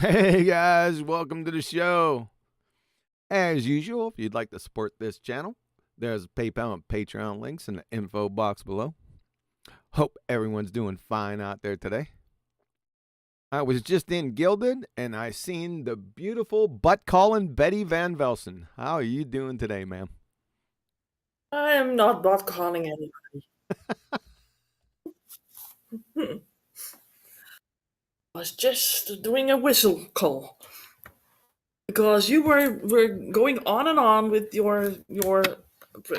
Hey guys, welcome to the show. As usual, if you'd like to support this channel, there's PayPal and Patreon links in the info box below. Hope everyone's doing fine out there today. I was just in Gilded and I seen the beautiful butt-calling Betty Van Velsen. How are you doing today, ma'am? I am not bot calling anybody. I was just doing a whistle call because you were going on and on with your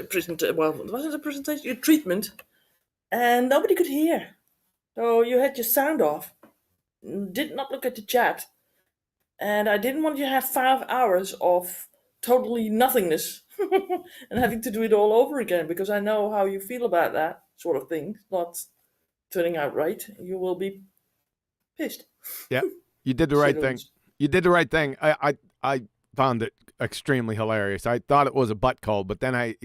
presentation. Well, it wasn't a presentation, your treatment, and nobody could hear. So you had your sound off. Did not look at the chat, and I didn't want you to have 5 hours of totally nothingness and having to do it all over again because I know how you feel about that sort of thing. Not turning out right. You will be pissed. Yeah, you did the right thing. You did the right thing. I found it extremely hilarious. I thought it was a butt call, but then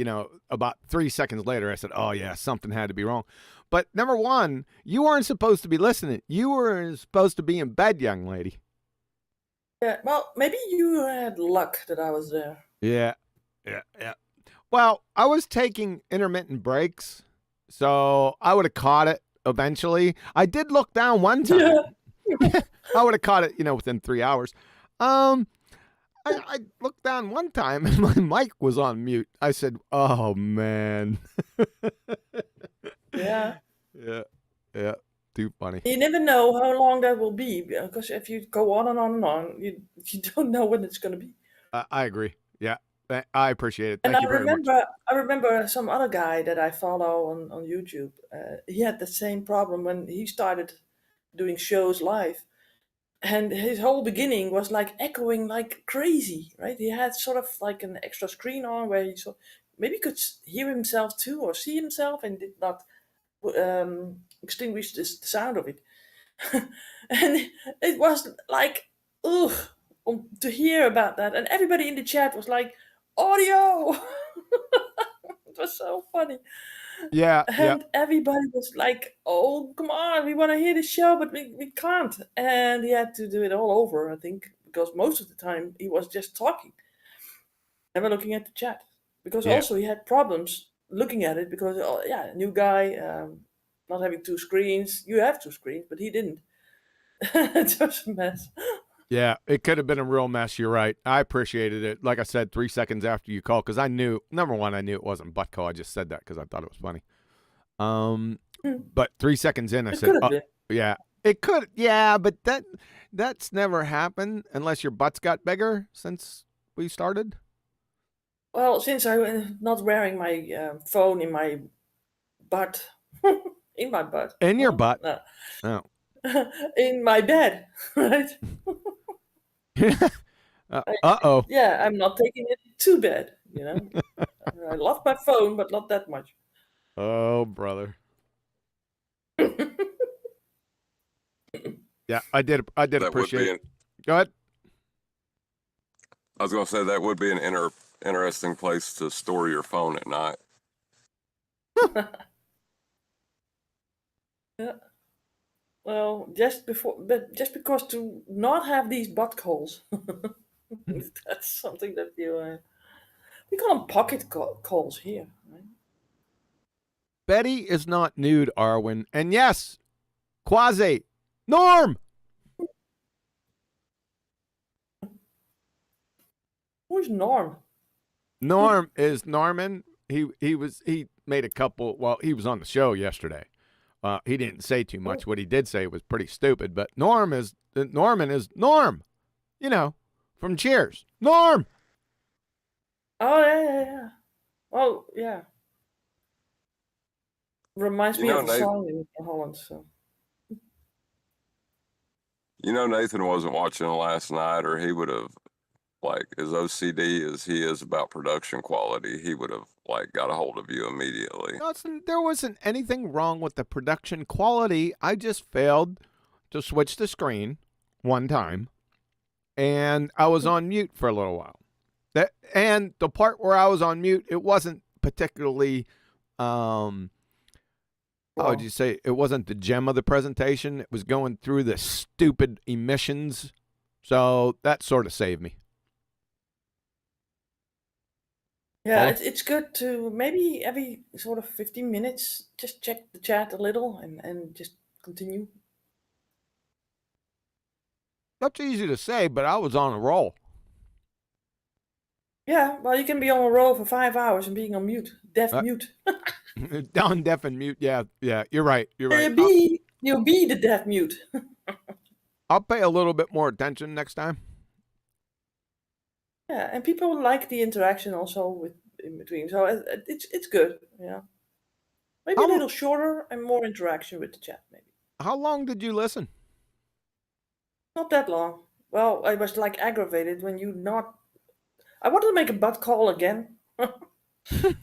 about 3 seconds later, I said, oh yeah, something had to be wrong. But number one, you weren't supposed to be listening. You were supposed to be in bed, young lady. Yeah, well, maybe you had luck that I was there. Yeah. Well, I was taking intermittent breaks, so I would have caught it eventually. I did look down one time. Yeah. I would have caught it, within 3 hours. I looked down one time and my mic was on mute. I said, oh, man. Yeah. Yeah. Too funny. You never know how long that will be, because if you go on and on and on, you don't know when it's going to be. I agree. Yeah. I appreciate it. And Thank you very much. I remember some other guy that I follow on YouTube. He had the same problem when he started doing shows live. And his whole beginning was like echoing like crazy, right? He had sort of like an extra screen on where he maybe could hear himself too or see himself and did not extinguish the sound of it. And it was like, ugh, to hear about that. And everybody in the chat was like, audio! It was so funny. Yeah. And everybody was like, oh, come on, we want to hear the show, but we can't. And he had to do it all over, I think, because most of the time he was just talking, never looking at the chat. Because also he had problems looking at it because, new guy, not having 2 screens. You have 2 screens, but he didn't. It was a mess. Yeah, it could have been a real mess. You're right. I appreciated it. Like I said, 3 seconds after you called, because I knew, number one, I knew it wasn't butt call. I just said that because I thought it was funny. But 3 seconds in, I said, oh, yeah, it could. Yeah, but that's never happened unless your butt's got bigger since we started. Well, since I'm not wearing my phone in my butt, in my butt. In your butt? No. In my bed, right? Uh-oh. Yeah, I'm not taking it to bed, I love my phone, but not that much. Oh, brother. Yeah, I did appreciate it. Go ahead. I was going to say that would be an interesting place to store your phone at night. Yeah. Well, just because to not have these butt calls, that's something that we call them pocket calls here, right? Betty is not nude, Arwen. And yes, Quasi, Norm. Who's Norm? Norm is Norman. He made a couple. Well, he was on the show yesterday. He didn't say too much. What he did say was pretty stupid. But Norman is Norm. From Cheers. Norm. Oh yeah. Oh yeah. Reminds me of a song in Holland. So. Nathan wasn't watching last night, or he would have, as OCD as he is about production quality, he would have got a hold of you immediately. No, there wasn't anything wrong with the production quality. I just failed to switch the screen one time, and I was on mute for a little while. And the part where I was on mute, it wasn't particularly, how would you say, it wasn't the gem of the presentation. It was going through the stupid emissions So that sort of saved me. Yeah, Paula? it's good to maybe every sort of 15 minutes just check the chat a little and just continue. That's easy to say, but I was on a roll. Yeah, well, you can be on a roll for 5 hours and being on mute, deaf mute. Down, deaf, and mute. Yeah, you're right. You're right. You'll be the deaf mute. I'll pay a little bit more attention next time. Yeah, and people like the interaction also with in between, so it's good. Yeah, maybe a How, little shorter and more interaction with the chat. Maybe how long did you listen? not that long. Well, I was like aggravated when you not. I wanted to make a butt call again,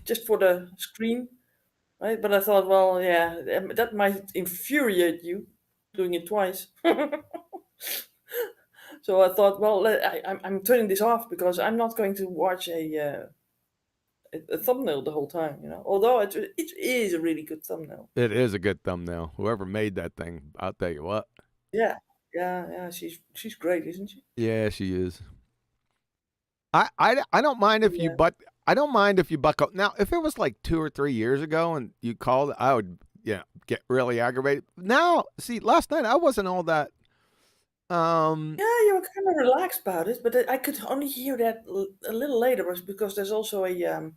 just for the screen, right? But I thought, well, yeah, that might infuriate you doing it twice. So I thought, well, I'm turning this off because I'm not going to watch a thumbnail the whole time, you know. Although it is a really good thumbnail. It is a good thumbnail. Whoever made that thing, I'll tell you what. Yeah, yeah. She's great, isn't she? Yeah, she is. I don't mind if you I don't mind if you buck up. Now, if it was like 2 or 3 years ago and you called, I would get really aggravated. Now, see, last night I wasn't all that. Yeah, you were kind of relaxed about it, but I could only hear that a little later, was because there's also a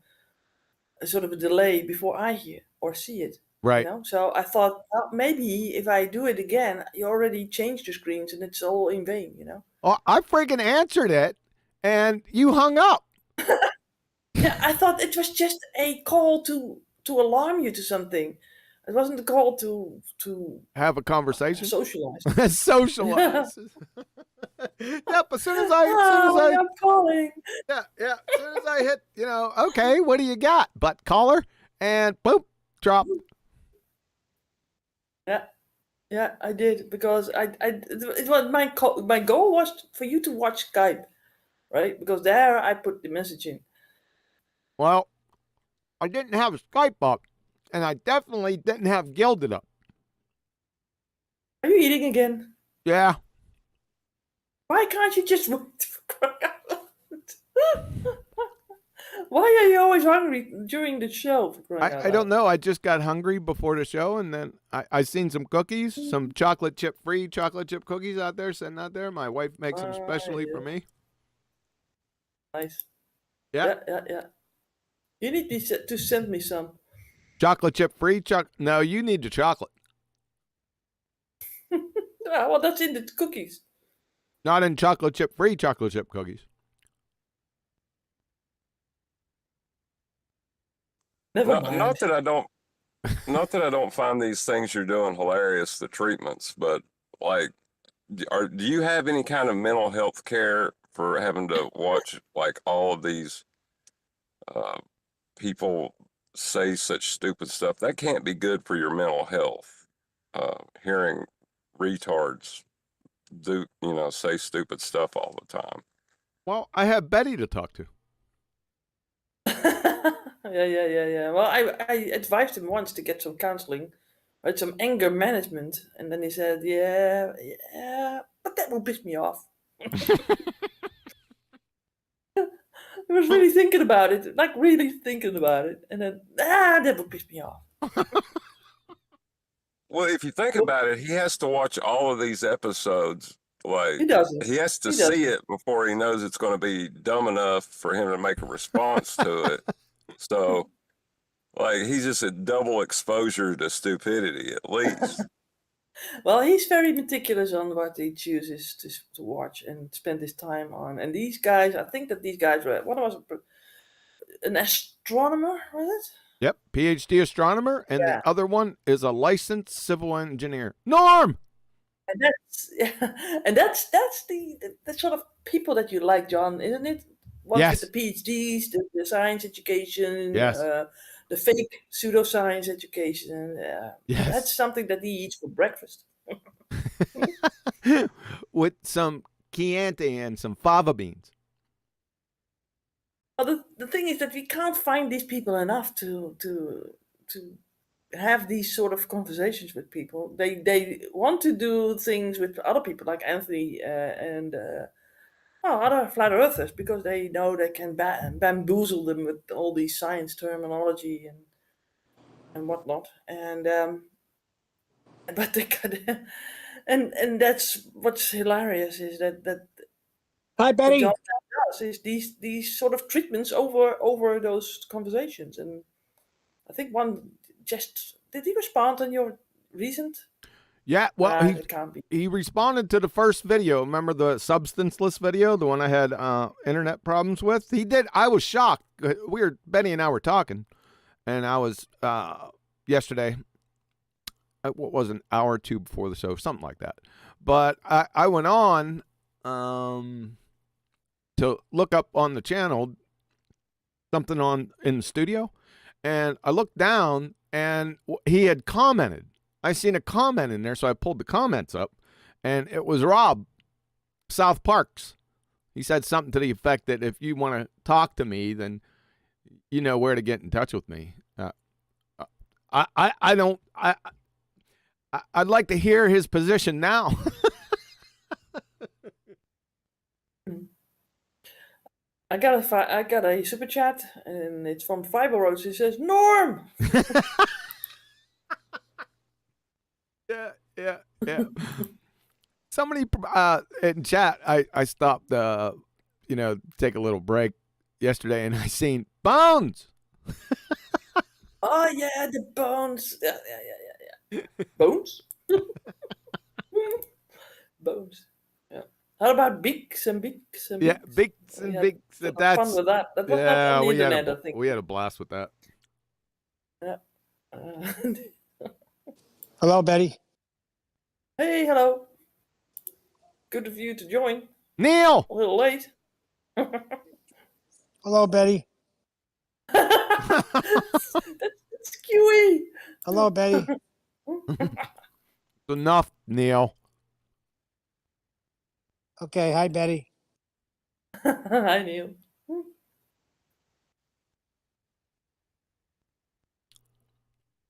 sort of a delay before I hear or see it. Right. You know, so I thought, well, maybe if I do it again, you already changed the screens and it's all in vain. You know. Oh, I freaking answered it, and you hung up. Yeah, I thought it was just a call to alarm you to something. It wasn't a call to Have a conversation. socialize. Socialize. Yep. As soon as I I'm calling. yeah. As soon as I hit, okay, what do you got? Butt caller, and boop, drop. Yeah, I did because it was my goal was for you to watch Skype, right? Because there I put the message in. Well, I didn't have Skype up, and I definitely didn't have Gilded up. Are you eating again? Yeah. Why can't you just Why are you always hungry during the show? I don't know. I just got hungry before the show, and then I seen some cookies, some chocolate chip cookies out there, sitting out there. My wife makes them specially for me. Nice. Yeah. Yeah. You need to send me some. Chocolate chip free? No, you need the chocolate. Well, that's in the cookies. Not in chocolate chip free chocolate chip cookies. Never mind. Not that I don't find these things you're doing hilarious, the treatments, but like, do you have any kind of mental health care for having to watch like all of these people say such stupid stuff? That can't be good for your mental health. Hearing retards say stupid stuff all the time. Well, I have Betty to talk to. Yeah. Well, I advised him once to get some counseling, right? Some anger management, and then he said, "Yeah, but that will piss me off." I was really thinking about it, and then that will piss me off. Well, if you think about it, he has to watch all of these episodes. Like, He doesn't. He has to see it before he knows it's going to be dumb enough for him to make a response to it. So, like, he's just a double exposure to stupidity, at least. Well, he's very meticulous on what he chooses to watch and spend his time on. And these guys, I think that these guys were, one was an astronomer, was it? Yep, PhD astronomer, and the other one is a licensed civil engineer. Norm! And that's the sort of people that you like, John, isn't it? Ones Yes. with the PhDs, the science education, Yes. the fake pseudoscience education. Yes. That's something that he eats for breakfast. With some Chianti and some fava beans. Well, the thing is that we can't find these people enough to have these sort of conversations with people. They want to do things with other people like Anthony and other flat earthers because they know they can bamboozle them with all these science terminology and whatnot. And but they could, and that's what's hilarious is that Hi, the Betty. job that does is these sort of treatments over those conversations. And I think one just did he respond on your recent? Yeah, well, It can't be. he responded to the first video. Remember the substanceless video, the one I had internet problems with? He did. I was shocked. Benny and I were talking, and I was yesterday. What was an hour or two before the show, something like that. But I went on to look up on the channel something in the studio, and I looked down, and he had commented. I seen a comment in there, so I pulled the comments up, and it was Rob, South Parks. He said something to the effect that if you want to talk to me, then you know where to get in touch with me. I'd like to hear his position now. I got a super chat, and it's from Fiber Roads. It says Norm. Yeah. Somebody in chat, I stopped, take a little break yesterday, and I seen Bones. Oh yeah, the bones. Yeah. Bones. Bones. Yeah. How about Beaks and Beaks and Yeah, Beaks? Beaks and Beaks. That's fun with that. That was not on the internet, I think. We had a blast with that. Yeah. Hello, Betty. Hey, hello. Good of you to join. Neil. A little late. Hello, Betty. That's QE. Hello, Betty. Enough, Neil. Okay, hi, Betty. Hi, Neil.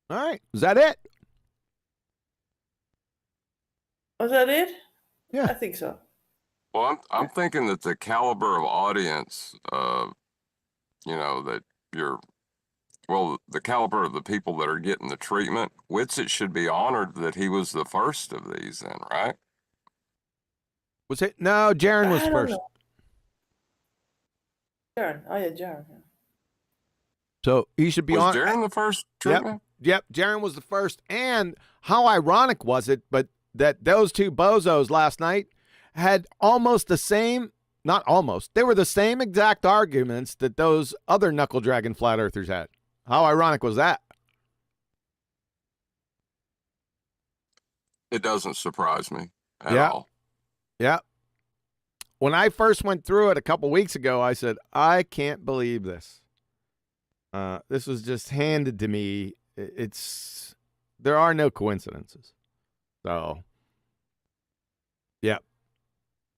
All right, is that it? Was that it? Yeah, I think so. Well, I'm thinking that the caliber of audience, that the caliber of the people that are getting the treatment, Whitsitt should be honored that he was the first of these then, right? Was it? No, Jaron was first. Jaron. Oh, yeah, Jaron. Yeah. So he should be was honored. Was Jaron the first treatment? Yep, Jaron was the first. And how ironic was it, but that those two bozos last night had almost the same, not almost, they were the same exact arguments that those other knuckle dragon flat earthers had. How ironic was that? It doesn't surprise me at all. Yeah. When I first went through it a couple weeks ago, I said, I can't believe this. This was just handed to me. There are no coincidences. So, yeah.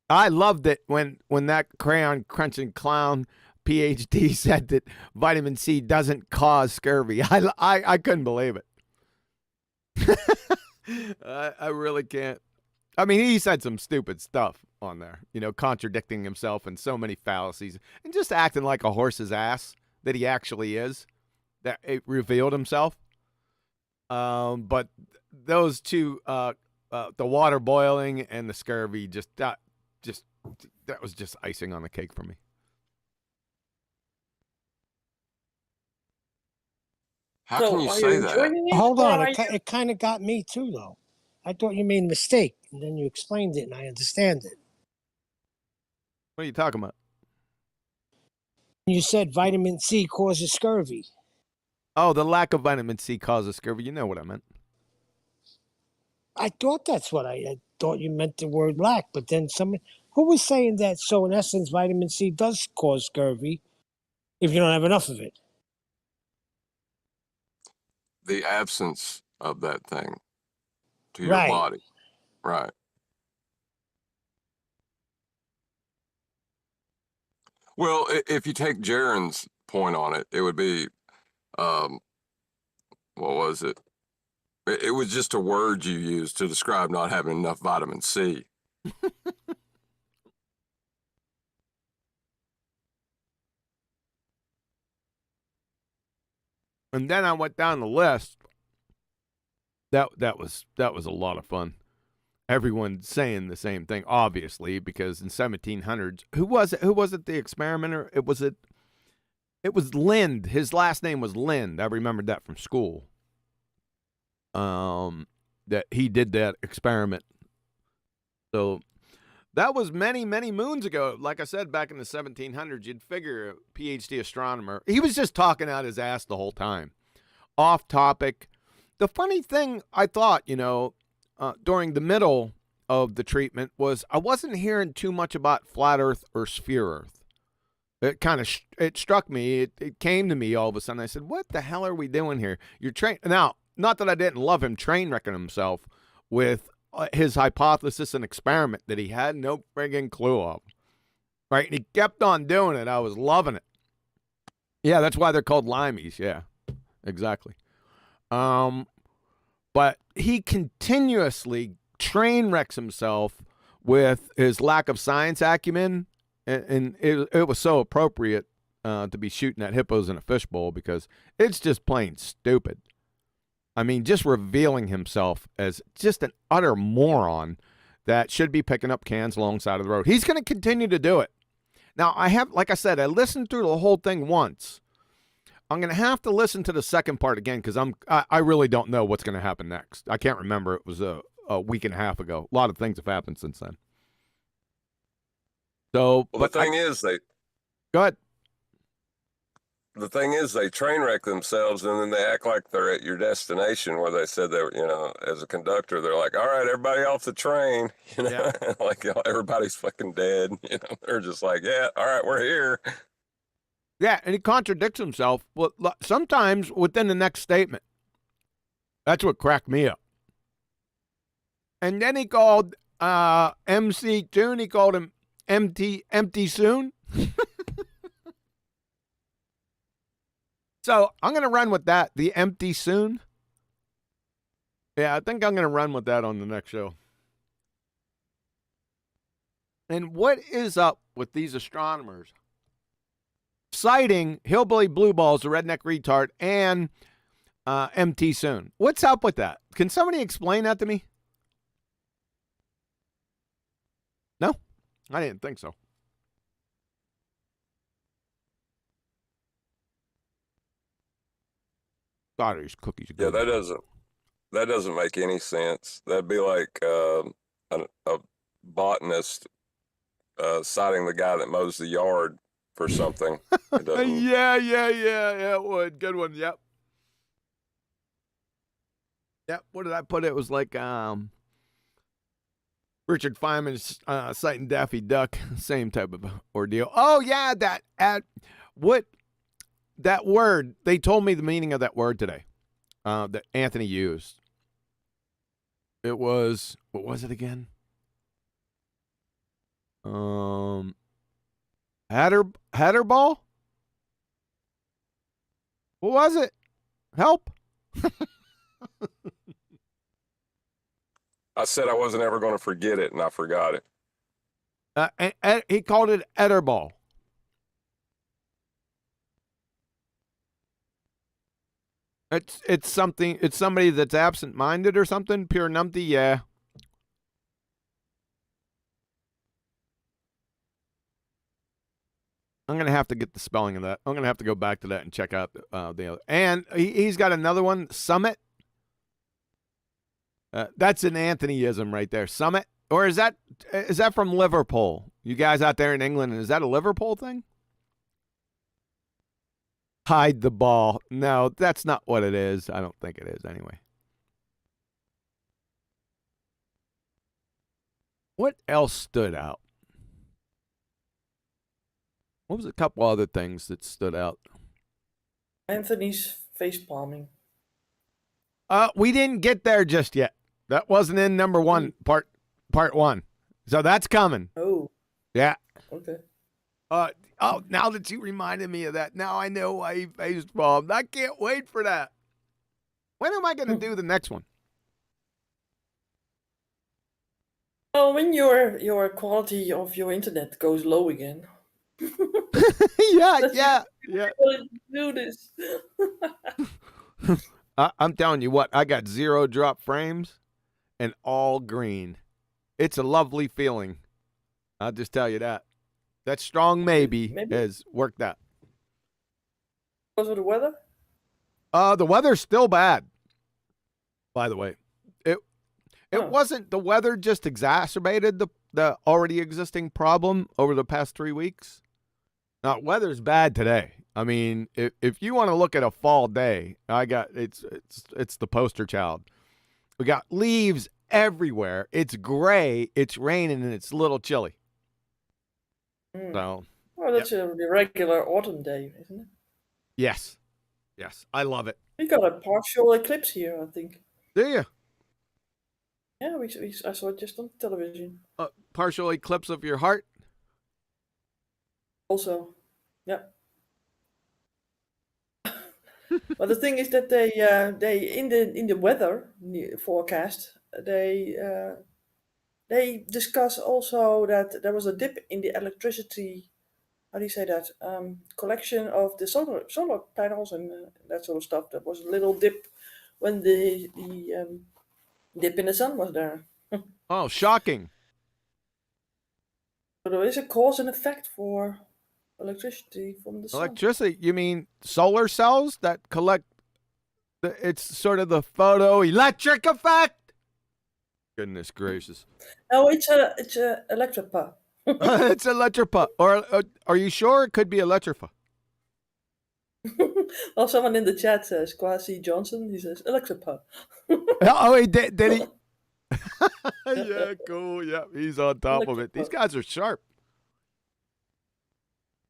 I loved it when that crayon crunching clown PhD said that vitamin C doesn't cause scurvy. I couldn't believe it. I really can't. I mean, he said some stupid stuff on there, contradicting himself and so many fallacies and just acting like a horse's ass that he actually is, that it revealed himself. But those two, the water boiling and the scurvy, that was just icing on the cake for me. How can you say that? Hold on, it kind of got me too, though. I thought you made a mistake, and then you explained it, and I understand it. What are you talking about? You said vitamin C causes scurvy. Oh, the lack of vitamin C causes scurvy. You know what I meant. I thought that's what I thought you meant the word lack, but then who was saying that? So in essence, vitamin C does cause scurvy if you don't have enough of it. The absence of that thing to your body. Right. Well, if you take Jaron's point on it, it would be, what was it? It was just a word you used to describe not having enough vitamin C. And then I went down the list. That was a lot of fun. Everyone saying the same thing, obviously, because in 1700s, who was it? Who was it? The experimenter? It was Lind. His last name was Lind. I remembered that from school. That he did that experiment. So that was many, many moons ago. Like I said, back in the 1700s, you'd figure a PhD astronomer. He was just talking out his ass the whole time. Off topic. The funny thing I thought, during the middle of the treatment was I wasn't hearing too much about flat Earth or sphere Earth. It struck me. It came to me all of a sudden. I said, what the hell are we doing here? You're now, not that I didn't love him train wrecking himself with his hypothesis and experiment that he had no friggin' clue of. Right? And he kept on doing it. I was loving it. Yeah, that's why they're called limeys. Yeah, exactly. But he continuously train wrecks himself with his lack of science acumen, and it was so appropriate to be shooting at hippos in a fishbowl because it's just plain stupid. I mean, just revealing himself as just an utter moron that should be picking up cans alongside of the road. He's going to continue to do it. Now, like I said, I listened through the whole thing once. I'm going to have to listen to the second part again because I really don't know what's going to happen next. I can't remember. It was a week and a half ago. A lot of things have happened since then. So, well, the thing is, go ahead. The thing is, they train wreck themselves, and then they act like they're at your destination where they said they were, as a conductor, they're like, all right, everybody off the train, Yeah. like everybody's fucking dead, they're just like, yeah, all right, we're here. Yeah, and he contradicts himself sometimes within the next statement. That's what cracked me up. And then he called MC Toon, he called him empty soon. So I'm going to run with that, the empty soon. Yeah, I think I'm going to run with that on the next show. And what is up with these astronomers citing Hillbilly Blue Balls, the redneck retard, and MT Soon? What's up with that? Can somebody explain that to me? No? I didn't think so. God, these cookies are good. Yeah, that doesn't make any sense. That'd be like a botanist citing the guy that mows the yard for something. Yeah, it would. Good one, yep. Yep, what did I put? It was like Richard Feynman's citing Daffy Duck, same type of ordeal. Oh, yeah, that word, they told me the meaning of that word today that Anthony used. It was, what was it again? Header ball? What was it? Help. I said I wasn't ever going to forget it, and I forgot it. He called it Ederball. It's something. It's somebody that's absent-minded or something. Pure numpty, yeah. I'm gonna have to get the spelling of that. I'm gonna have to go back to that and check out the other. And he's got another one, Summit. That's an Anthonyism right there, Summit. Or is that from Liverpool? You guys out there in England, is that a Liverpool thing? Hide the ball. No, that's not what it is. I don't think it is anyway. What else stood out? What was a couple other things that stood out? Anthony's face palming. We didn't get there just yet. That wasn't in number one, part one. So that's coming. Oh. Yeah. Okay. Now that you reminded me of that, now I know why he face palmed. I can't wait for that. When am I going to do the next one? Oh, when your quality of your internet goes low again, Yeah, that you yeah, yeah. really do this. I'm telling you what, I got 0 drop frames and all green. It's a lovely feeling. I'll just tell you that. That strong maybe Maybe has worked out. because of the weather. The weather's still bad, by the way. It Oh. wasn't the weather just exacerbated the already existing problem over the past 3 weeks. Now, weather's bad today. I mean, if you want to look at a fall day, it's the poster child. We got leaves everywhere. It's gray, it's raining, and it's a little chilly. So, Well, that's a regular autumn day, isn't it? yes, I love it. We got a partial eclipse here, I think. Do you? Yeah, I saw it just on television. Partial eclipse of your heart? Also, yeah. But the thing is that they in the weather forecast they discuss also that there was a dip in the electricity. How do you say that? Collection of the solar panels and that sort of stuff. There was a little dip when the dip in the sun was there. Oh, shocking. So there is a cause and effect for electricity from the sun. Electricity? You mean solar cells that collect it's sort of the photoelectric effect? Goodness gracious. No, it's a electripa. It's electripa. Or are you sure it could be electrifa? Well, someone in the chat says Kwasi Johnson. He says electripa. Oh, he did he? Yeah, cool. Yeah, he's on top of it. These guys are sharp.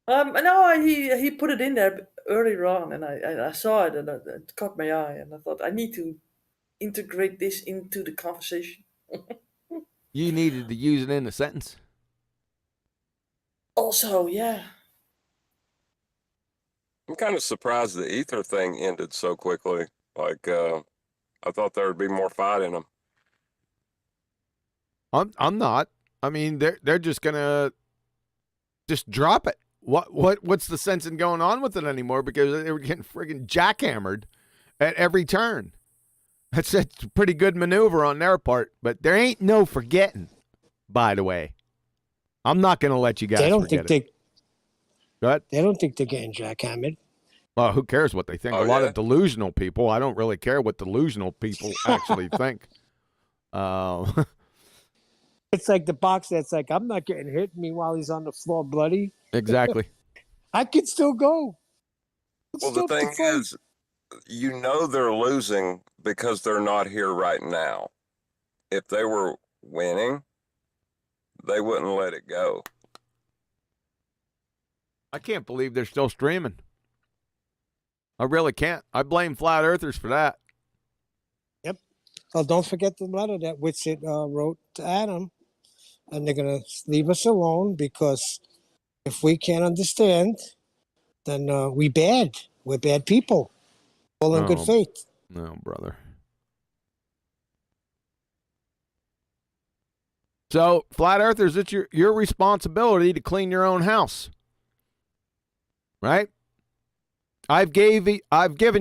No, he put it in there earlier on, and I saw it, and it caught my eye, and I thought I need to integrate this into the conversation. You needed to use it in a sentence. Also, yeah. I'm kind of surprised the ether thing ended so quickly. Like, I thought there would be more fight in them. I'm not. I mean, they're just gonna just drop it. What's the sense in going on with it anymore? Because they were getting friggin' jackhammered at every turn. That's a pretty good maneuver on their part, but there ain't no forgetting. By the way, I'm not gonna let you guys. They don't forget think it. What? they don't think they're getting jackhammered. Well, who cares what they think? Oh, A lot yeah? of delusional people. I don't really care what delusional people actually think. It's like the boxer that's like, I'm not getting hit. Meanwhile, he's on the floor bloody. Exactly. I can still go. Well, the thing is, you know they're losing because they're not here right now. If they were winning, they wouldn't let it go. I can't believe they're still streaming. I really can't. I blame flat earthers for that. Oh, don't forget the letter that Whitsitt wrote to Adam. And they're going to leave us alone because if we can't understand, then we're bad people. All in good Oh. faith. No, brother. So, flat earthers, it's your responsibility to clean your own house. Right? I've given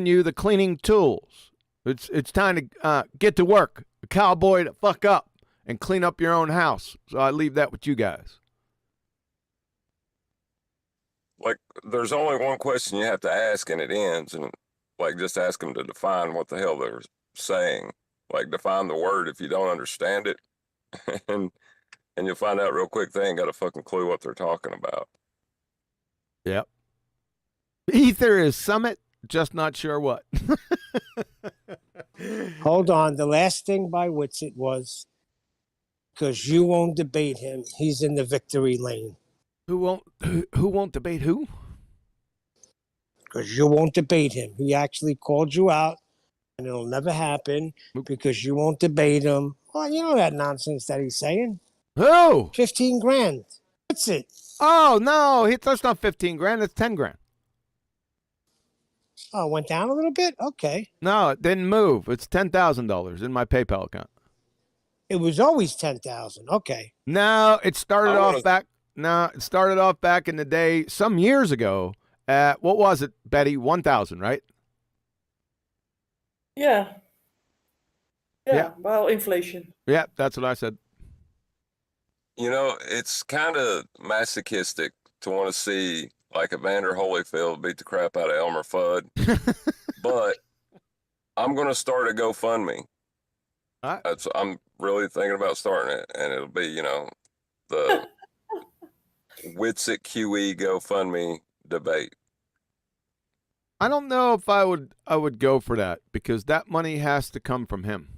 you the cleaning tools. It's time to get to work. Cowboy to fuck up and clean up your own house. So I leave that with you guys. Like, there's only one question you have to ask and it ends, and like just ask them to define what the hell they're saying. Like, define the word if you don't understand it, and you'll find out real quick they ain't got a fucking clue what they're talking about. Yep. Ether is summit, just not sure what. Hold on. The last thing by Whitsitt was because you won't debate him. He's in the victory lane. Who won't debate who? Because you won't debate him. He actually called you out, and it'll never happen because you won't debate him. Well, you know that nonsense that he's saying. Who? 15 grand. That's it. Oh, no. That's not 15 grand. It's 10 grand. Oh, it went down a little bit? Okay. No, it didn't move. It's $10,000 in my PayPal account. It was always 10,000. Okay. No, it started I off wanna- back. No, it started off back in the day, some years ago. At what was it, Betty? 1,000, right? Yeah. Yeah. Yeah. Well, inflation. Yeah, that's what I said. You know, it's kind of masochistic to want to see like Evander Holyfield beat the crap out of Elmer Fudd, but I'm going to start a GoFundMe. All right. I'm really thinking about starting it, and it'll be, the Witsit QE GoFundMe debate. I don't know if I would go for that because that money has to come from him.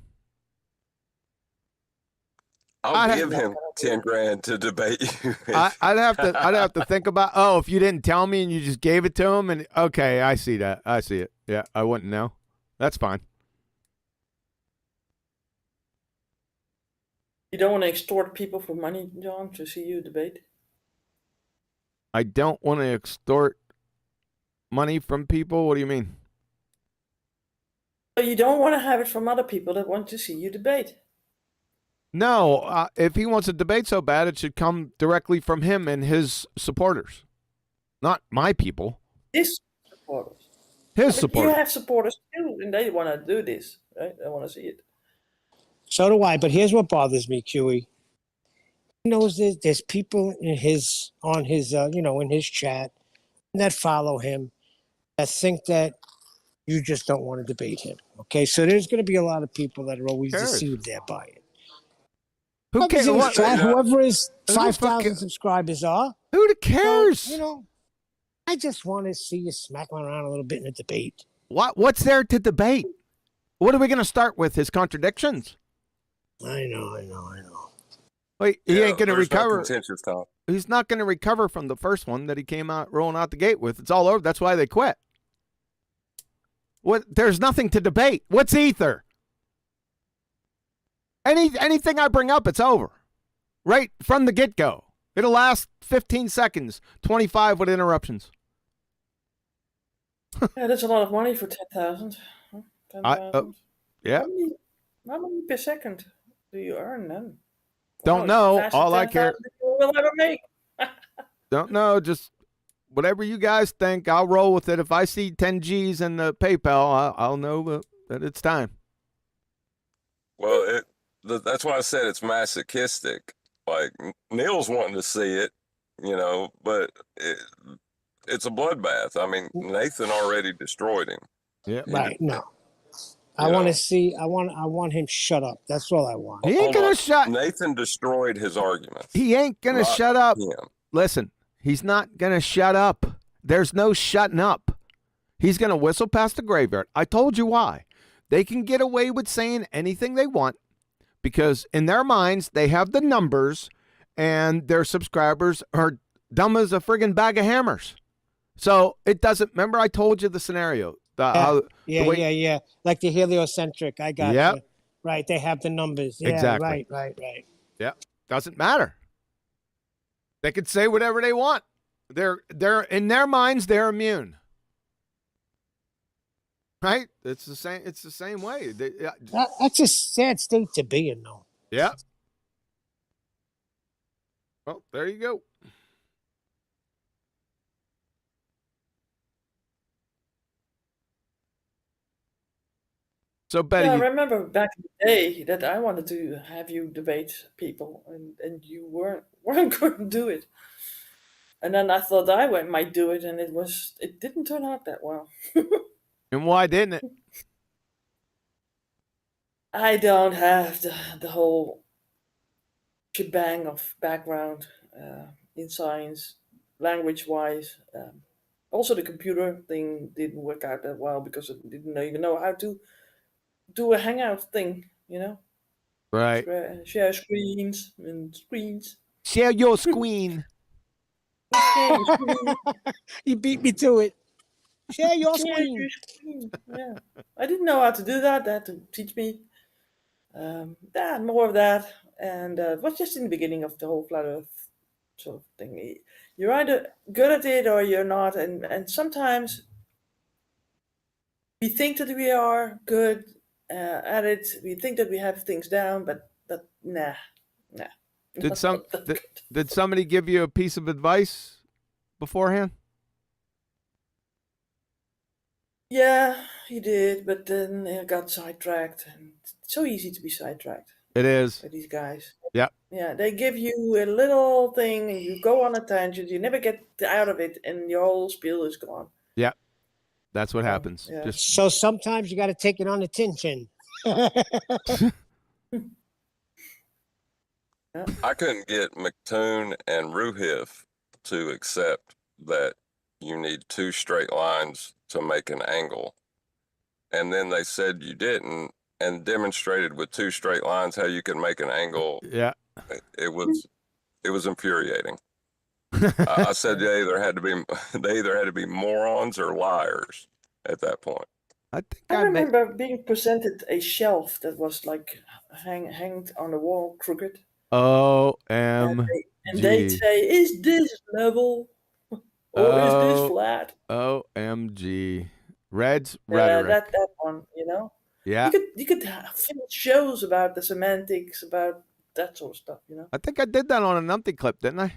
I'll give him 10 grand to debate you. I'd have to think about. Oh, if you didn't tell me and you just gave it to him, and okay, I see that. I see it. Yeah, I wouldn't know. That's fine. You don't want to extort people for money, John, to see you debate? I don't want to extort money from people. What do you mean? So you don't want to have it from other people that want to see you debate? No, if he wants a debate so bad, it should come directly from him and his supporters, not my people. His supporters. His But supporters. you have supporters too, and they want to do this, right? They want to see it. So do I. But here's what bothers me, QE. He knows there's people in his in his chat that follow him that think that you just don't want to debate him. Okay, so there's going to be a lot of people that are always Cares. deceived there by it. Who cares? Whoever's in his chat, whoever his Who 5,000 fucking- subscribers are, Who cares? I just want to see you smack him around a little bit in a debate. What's there to debate? What are we going to start with? His contradictions? I know. Wait, he ain't going to there's no recover. contentious talk. He's not going to recover from the first one that he came out rolling out the gate with. It's all over. That's why they quit. What? There's nothing to debate. What's ether? Anything I bring up, it's over. Right from the get-go. It'll last 15 seconds, 25 with interruptions. Yeah, that's a lot of money for 10,000. 10,000. Yeah. How many per second do you earn then? Don't Wow, know. it's the All I fastest care. 10,000 you will ever make. Don't know. Just whatever you guys think, I'll roll with it. If I see 10 G's in the PayPal, I'll know that it's time. Well, that's why I said it's masochistic. Like, Neil's wanting to see it, but it's a bloodbath. I mean, Nathan already destroyed him. Yeah. Right? No. I want to see. I want him shut up. That's all I want. He ain't Hold gonna on. shut. Nathan destroyed his argument. He ain't gonna Not shut up. him. Listen, he's not gonna shut up. There's no shutting up. He's gonna whistle past the graveyard. I told you why. They can get away with saying anything they want because in their minds they have the numbers and their subscribers are dumb as a friggin' bag of hammers. So it doesn't. Remember, I told you the scenario. Yeah. Like the heliocentric. I got Yep. you. Right. They have the numbers. Yeah, Exactly. Right. Yeah, doesn't matter. They could say whatever they want. They're in their minds they're immune. Right? It's the same. It's the same way. That's a sad state to be in, though. Yeah. Well, there you go. So Betty, Yeah, I remember back in the day that I wanted to have you debate people, and you weren't going to do it. And then I thought I might do it, and it didn't turn out that well. and why didn't it? I don't have the whole shebang of background in science, language-wise. Also, the computer thing didn't work out that well because I didn't even know how to do a hangout thing, Right. Share screens and screens. Share your screen. Share your screen. You beat me to it. Share your Share screen. your screen. Yeah, I didn't know how to do that. They had to teach me. More of that, and it was just in the beginning of the whole flat Earth sort of thing. You're either good at it or you're not, and sometimes we think that we are good at it. We think that we have things down, but but nah. Did somebody give you a piece of advice beforehand? Yeah, he did, but then I got sidetracked, and it's so easy to be sidetracked It is. by these guys. Yep. Yeah, they give you a little thing, and you go on a tangent, you never get out of it, and your whole spiel is gone. Yep. That's what happens. Yeah. Just So sometimes you got to take it on the chin. I couldn't get McToon and Ruhif to accept that you need 2 straight lines to make an angle. And then they said you didn't, and demonstrated with 2 straight lines how you can make an angle. yeah. It was infuriating. I said they either had to be morons or liars at that point. I think I remember being presented a shelf that was like hanged on the wall crooked. OMG. And they'd say, is this level or is this flat? OMG. Red's Yeah, rhetoric. that one, you know? Yeah. You could film shows about the semantics, about that sort of stuff, you know? I think I did that on a numpty clip, didn't I?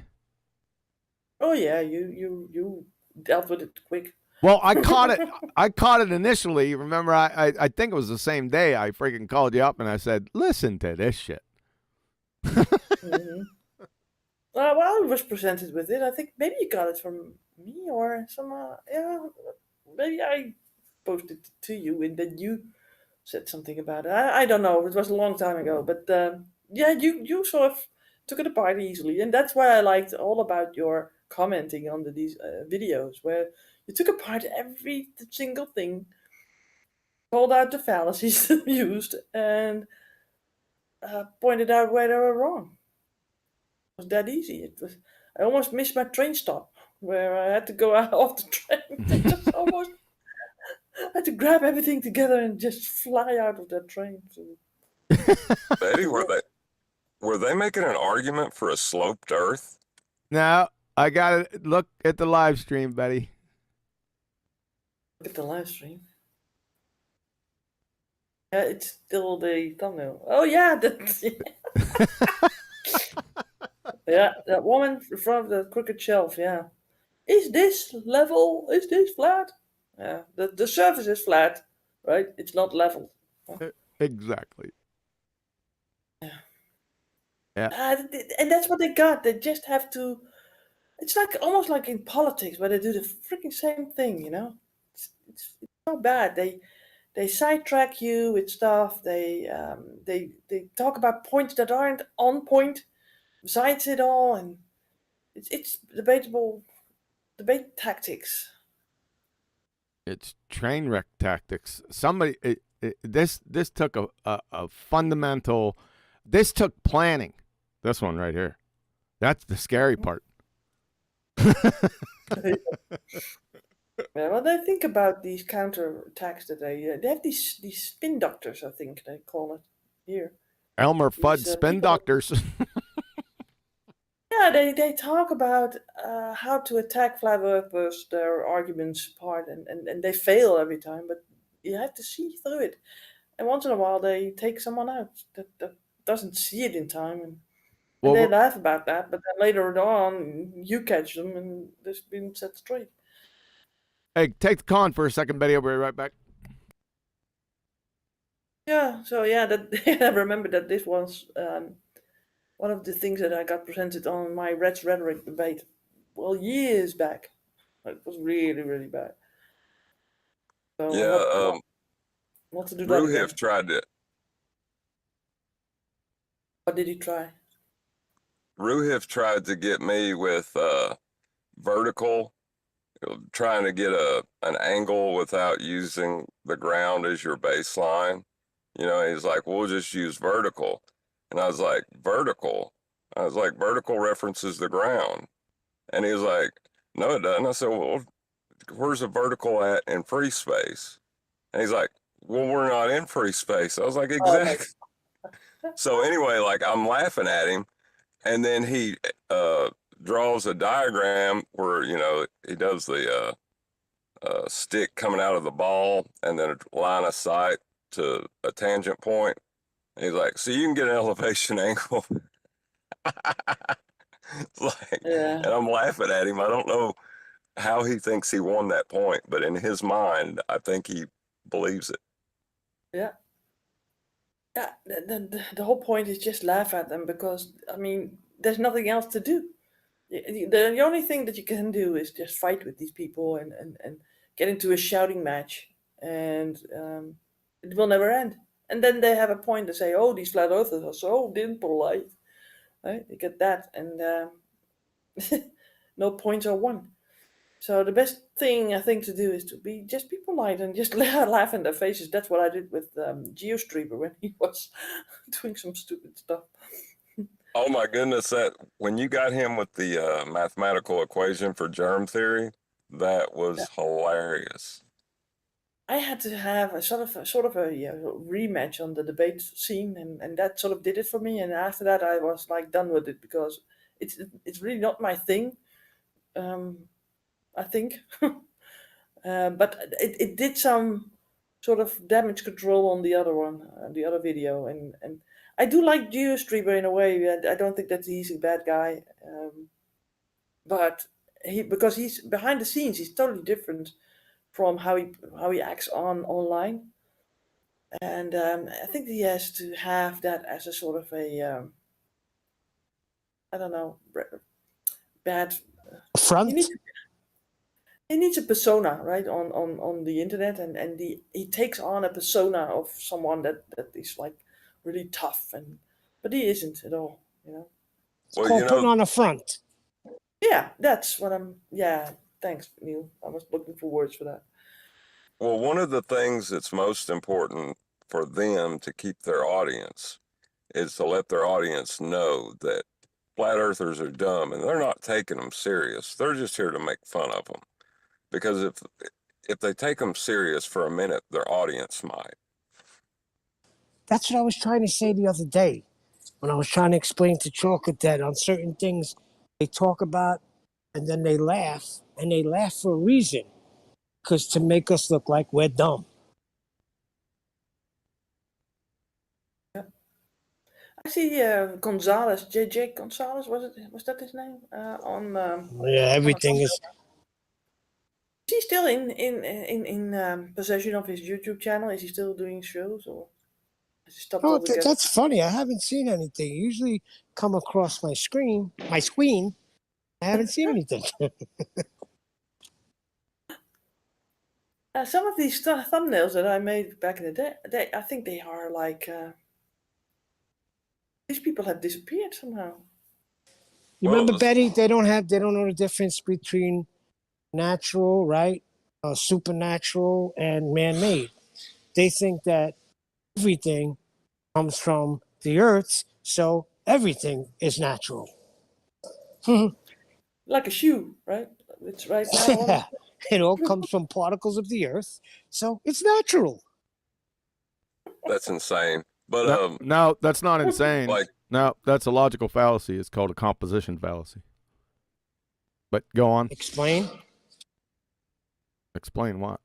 Oh yeah, you dealt with it quick. Well, I caught it. I caught it initially. Remember, I think it was the same day I freaking called you up and I said, listen to this shit. Mm-hmm. Well, I was presented with it. I think maybe you got it from me or some. Yeah, maybe I posted it to you and then you said something about it. I don't know. It was a long time ago, but yeah, you sort of took it apart easily, and that's why I liked all about your commenting on these videos, where you took apart every single thing, called out the fallacies used, and pointed out where they were wrong. It was that easy. It was. I almost missed my train stop where I had to go out off the train. Just almost. I had to grab everything together and just fly out of that train. Betty, were they making an argument for a sloped Earth? Now, I got to look at the live stream, Betty. Look at the live stream. Yeah, it's still the thumbnail. Oh yeah, yeah, that woman in front of the crooked shelf. Yeah, is this level? Is this flat? Yeah, the surface is flat, right? It's not level. Exactly. Yeah. Yeah. And that's what they got. They just have to. It's like almost like in politics where they do the freaking same thing. You know, it's not bad. They sidetrack you with stuff. They talk about points that aren't on point, besides it all, and it's debate tactics. It's train wreck tactics. Somebody, this took a fundamental. This took planning. This one right here. That's the scary part. Yeah, well, they think about these counterattacks that they have these spin doctors, I think they call it here. Elmer Fudd spin doctors. Yeah, they talk about how to attack flat earthers, their arguments apart, and they fail every time, but you have to see through it. And once in a while, they take someone out that doesn't see it in time, and they laugh about that, but then later on, you catch them, and they've been set straight. Hey, take the con for a second, Betty. I'll be right back. Yeah, so yeah, I remember that this was one of the things that I got presented on my Red's Rhetoric debate, well, years back. It was really, really bad. So Yeah, what to do that again? Ruhif tried to. What did he try? Ruhif tried to get me with vertical, trying to get an angle without using the ground as your baseline. You know, he's like, we'll just use vertical. And I was like, vertical? I was like, vertical references the ground. And he was like, no, it doesn't. I said, well, where's the vertical at in free space? And he's like, well, we're not in free space. I was like, exactly. So anyway, like I'm laughing at him. And then he draws a diagram where, you know, he does the stick coming out of the ball and then a line of sight to a tangent point. And he's like, so you can get an elevation angle. Like, Yeah. and I'm laughing at him. I don't know how he thinks he won that point, but in his mind, I think he believes it. Yeah. Yeah, the whole point is just laugh at them because, I mean, there's nothing else to do. The only thing that you can do is just fight with these people and get into a shouting match, and it will never end. And then they have a point to say, oh, these flat earthers are so impolite. Right? You get that, and no points are won. So the best thing I think to do is to be polite and just laugh in their faces. That's what I did with GeoStreamer when he was doing some stupid stuff. Oh my goodness, that when you got him with the mathematical equation for germ theory, that was hilarious. I had to have a sort of a rematch on the debate scene, and that sort of did it for me. And after that, I was like done with it because it's really not my thing. I think, but it did some sort of damage control on the other one, the other video, and I do like GeoStreamer in a way. I don't think that he's a bad guy, but because he's behind the scenes, he's totally different from how he acts online, and I think he has to have that as a sort of a I don't know, bad. Front? He needs a persona, right, on the internet, and he takes on a persona of someone that is like really tough, but he isn't at all, you know. It's Well, called you putting know, on a front. Yeah, that's what I'm. Yeah, thanks, Neil. I was looking for words for that. well, one of the things that's most important for them to keep their audience is to let their audience know that flat earthers are dumb and they're not taking them serious. They're just here to make fun of them. Because if they take them serious for a minute, their audience might. That's what I was trying to say the other day when I was trying to explain to Chocolate that on certain things they talk about and then they laugh, and they laugh for a reason, because to make us look like we're dumb. I see Gonzalez, JJ Gonzalez, was that his name? On Yeah, everything is. Is he still in possession of his YouTube channel? Is he still doing shows, or has he stopped Oh, altogether? that's funny. I haven't seen anything. Usually come across my screen. I haven't seen anything. Some of these thumbnails that I made back in the day, I think they are like these people have disappeared somehow. You Well, remember, Betty? They don't know the difference between natural, right? Supernatural and man-made. They think that everything comes from the earth, so everything is natural. Like a shoe, right? It's right now on. Yeah, it all comes from particles of the earth, so it's natural. that's insane. But No, that's not insane. like, No, that's a logical fallacy. It's called a composition fallacy. But go on. Explain. Explain what?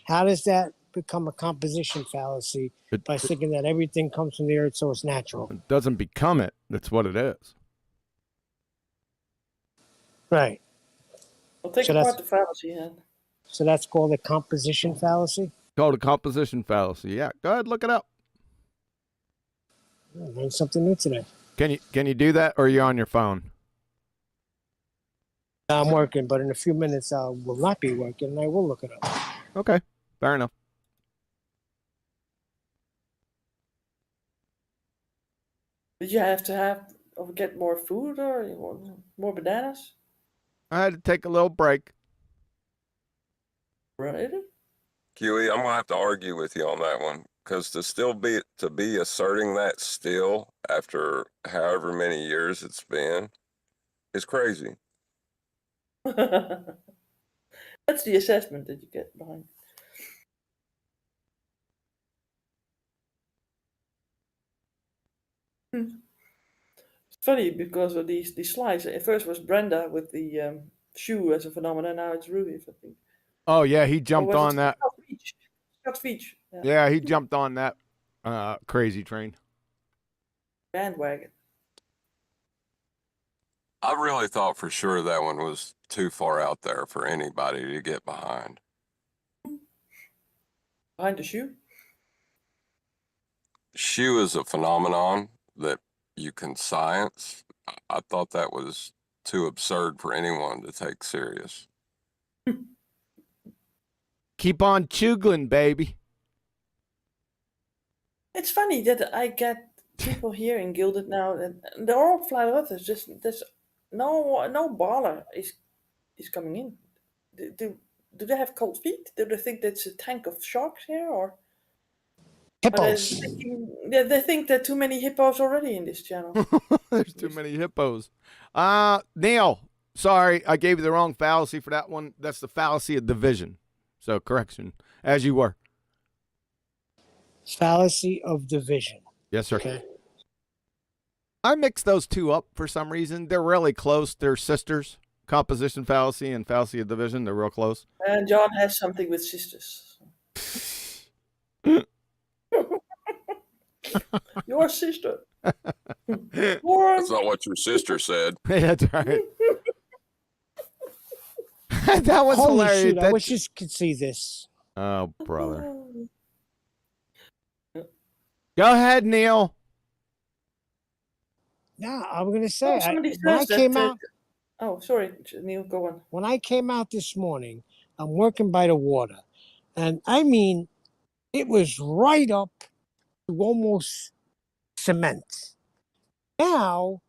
How does that become a composition fallacy? By thinking that everything comes from the earth, so it's natural. It doesn't become it. That's what it is. Right. I'll take So apart the fallacy then. So that's called a composition fallacy? Called a composition fallacy. Yeah, go ahead, look it up. I learned something new today. Can you do that, or are you on your phone? I'm working, but in a few minutes I will not be working, and I will look it up. Okay, fair enough. Did you have to have or get more food or more bananas? I had to take a little break. Really? Huey, I'm gonna have to argue with you on that one because to be asserting that still after however many years it's been is crazy. That's the assessment that you get behind. It's funny because of these slides. At first was Brenda with the shoe as a phenomenon. Now it's Ruby, I think. Oh yeah, he Or jumped was on it that. Scott Veach? Yeah. Yeah, he jumped on that Crazy Train. Bandwagon. I really thought for sure that one was too far out there for anybody to get behind. Behind the shoe. Shoe is a phenomenon that you can science. I thought that was too absurd for anyone to take serious. Keep on chugling, baby. It's funny that I get people here in Gilded now, and they're all flat earthers. Just there's no baller is coming in. Do they have cold feet? Do they think that's a tank of sharks here, or Hippos. they think there are too many hippos already in this channel? There's too many hippos. Neil, sorry, I gave you the wrong fallacy for that one. That's the fallacy of division. So correction, as you were. Fallacy of division. Yes, sir. Okay. I mixed those two up for some reason. They're really close. They're sisters. Composition fallacy and fallacy of division. They're real close. And John has something with sisters. Your sister. That's not what your sister said. That's right. That was Holy hilarious. shoot, I wish you could see this. Oh, brother. Go ahead, Neil. Yeah, I'm going to say, Somebody when I says that, came out, oh, sorry, Neil, go on. when I came out this morning, I'm working by the water. And I mean, it was right up to almost cement. Now,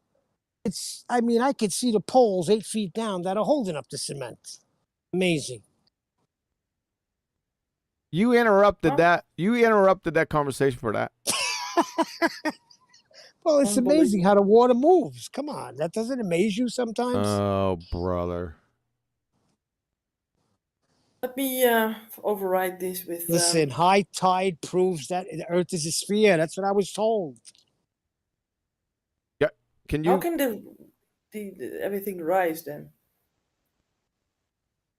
I could see the poles 8 feet down that are holding up the cement. Amazing. You interrupted that. You interrupted that conversation for that. Well, it's amazing how the water moves. Come on, that doesn't amaze you sometimes? Oh, brother. Let me override this with. Listen, high tide proves that the Earth is a sphere. That's what I was told. Yeah. Can you? How can the everything rise then?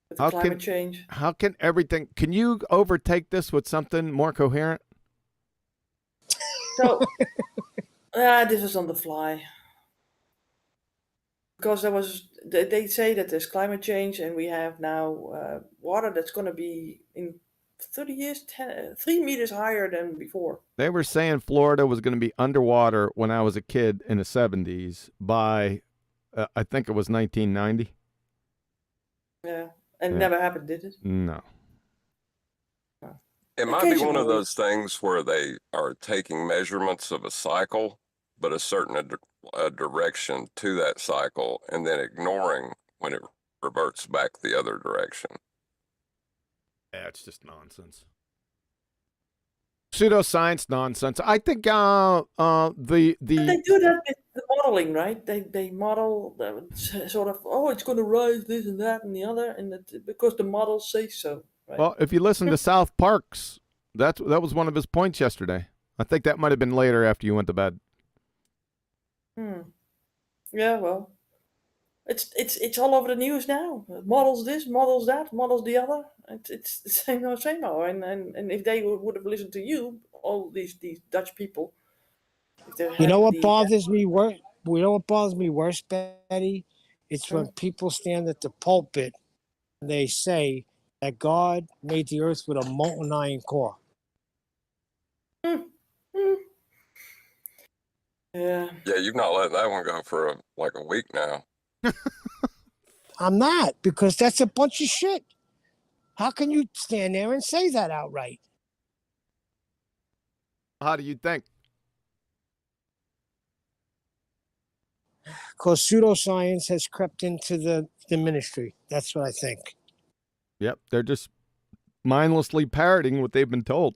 With the climate change. How can everything? Can you overtake this with something more coherent? So, this was on the fly. Because they say that there's climate change, and we have now water that's going to be in 30 years 3 meters higher than before. They were saying Florida was going to be underwater when I was a kid in the 70s by, I think it was 1990. Yeah, and it never happened, did it? No. It might be one of those things where they are taking measurements of a cycle, but a certain direction to that cycle, and then ignoring when it reverts back the other direction. Yeah, it's just nonsense. Pseudoscience nonsense. I think the But they do that with the modeling, right? They model sort of, oh, it's going to rise this and that and the other, and because the models say so. Right? Well, if you listen to South Parks, that was one of his points yesterday. I think that might have been later after you went to bed. Yeah, well, it's all over the news now. Models this, models that, models the other. It's the same old, and if they would have listened to you, all these Dutch people. You know what bothers me worse? You know what bothers me worse, Betty? It's when people stand at the pulpit and they say that God made the earth with a molten iron core. Yeah. Yeah, you've not let that one go for like a week now. I'm not, because that's a bunch of shit. How can you stand there and say that outright? How do you think? Because pseudoscience has crept into the ministry. That's what I think. Yep, they're just mindlessly parroting what they've been told.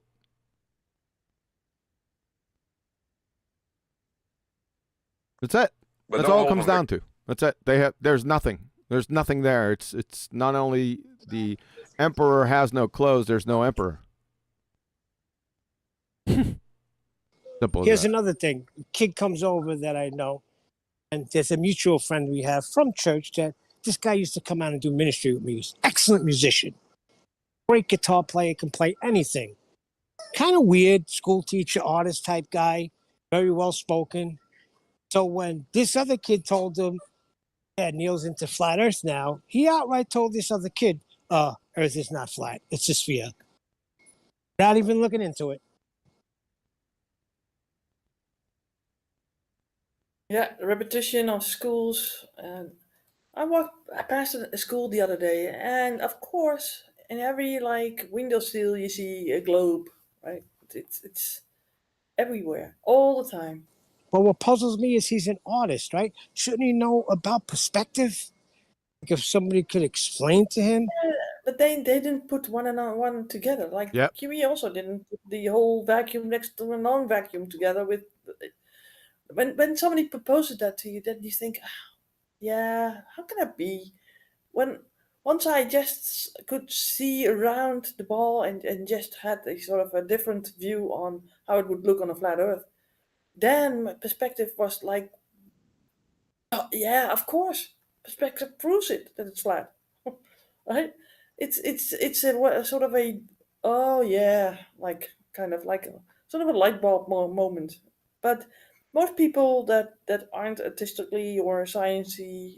That's it. But That's all it comes down to. That's it. There's nothing. There's nothing there. It's not only the emperor has no clothes, there's no emperor. Simple as Here's that. another thing. A kid comes over that I know, and there's a mutual friend we have from church that this guy used to come out and do ministry with me. He's an excellent musician. Great guitar player, can play anything. kind of weird, school teacher, artist type guy, very well spoken. So when this other kid told him, yeah, Neil's into flat Earth now, he outright told this other kid, Earth is not flat, it's a sphere. Not even looking into it. Yeah, repetition of schools. And I passed a school the other day, and of course, in every like windowsill you see a globe, right? It's everywhere, all the time. But what puzzles me is he's an artist, right? Shouldn't he know about perspective? Like if somebody could explain to him. But they didn't put one and one together. Like Yep. Kiwi also didn't put the whole vacuum next to a non-vacuum together. With when somebody proposes that to you, then you think, "Ah, yeah, how can that be? When once I just could see around the ball and just had a sort of a different view on how it would look on a flat Earth, then my perspective was like, oh, yeah, of course, perspective proves it that it's flat, right? It's a sort of a, oh yeah, like kind of like a, sort of a light bulb moment. But most people that aren't artistically or sciencey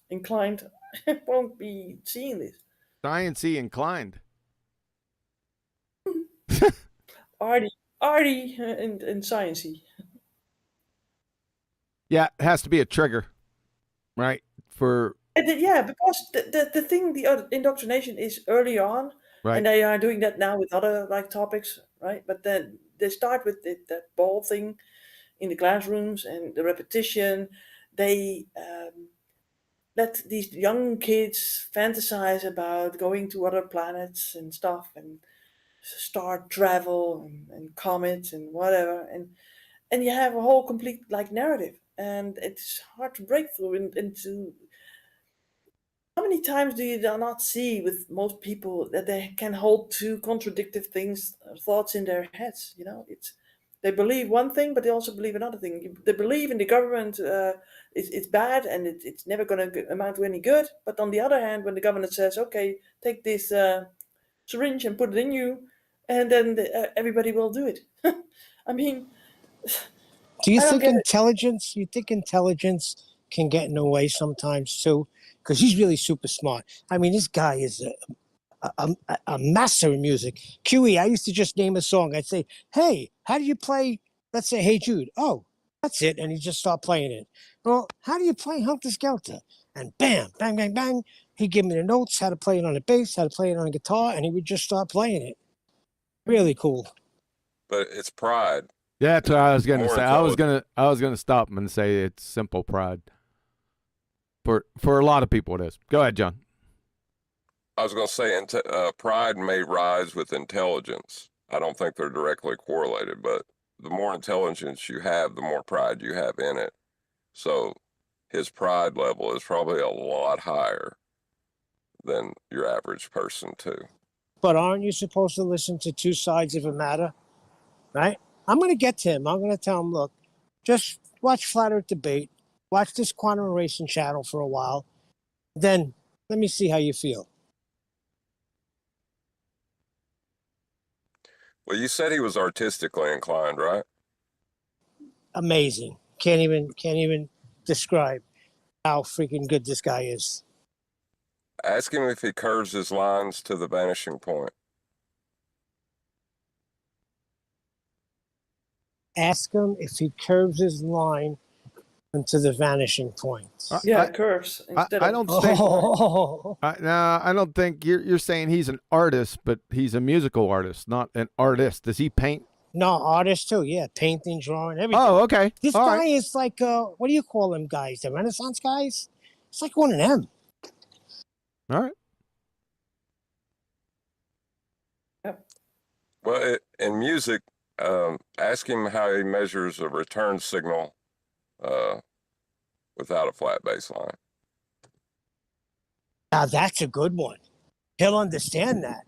inclined won't be seeing this. Sciencey inclined. Arty and sciencey. Yeah, it has to be a trigger, right? For Yeah, because the thing, the indoctrination is early on, right. and they are doing that now with other like topics, right? But then they start with that ball thing in the classrooms and the repetition. They let these young kids fantasize about going to other planets and stuff and star travel and comets and whatever, and you have a whole complete like narrative, and it's hard to break through into. How many times do you not see with most people that they can hold two contradictory things, thoughts in their heads? You know, it's they believe one thing, but they also believe another thing. They believe in the government, it's bad and it's never going to amount to any good. But on the other hand, when the government says, "Okay, take this syringe and put it in you," and then everybody will do it. I mean, Do you I don't think get it. intelligence? You think intelligence can get in the way sometimes too? Because he's really super smart. I mean, this guy is a master in music. QE, I used to just name a song. I'd say, "Hey, how do you play?" Let's say, "Hey Jude." Oh, that's it, and he just start playing it. Well, how do you play Helter Skelter? And bam, bang, bang, bang. He'd give me the notes, how to play it on the bass, how to play it on the guitar, and he would just start playing it. Really cool. But it's pride. Yeah, that's what I was gonna More say. I was gonna stop him and say it's simple pride. For a lot of people, it is. Go ahead, John. I was going to say, pride may rise with intelligence. I don't think they're directly correlated, but the more intelligence you have, the more pride you have in it. So his pride level is probably a lot higher than your average person, too. But aren't you supposed to listen to two sides of a matter? Right? I'm going to get to him. I'm going to tell him, look, just watch Flat Earth Debate, watch this quantum racing channel for a while, then let me see how you feel. Well, you said he was artistically inclined, right? Amazing. Can't even describe how freaking good this guy is. Ask him if he curves his lines to the vanishing point. Ask him if he curves his line into the vanishing point. Yeah, curves instead I of don't straight think. lines. No, I don't think you're saying he's an artist, but he's a musical artist, not an artist. Does he paint? No, artist too. Yeah, painting, drawing, everything. Oh, okay. This All guy right. is like, what do you call them guys? The Renaissance guys? It's like one of them. All right. Yep. Well, in music, ask him how he measures a return signal without a flat bass line. Now that's a good one. He'll understand that.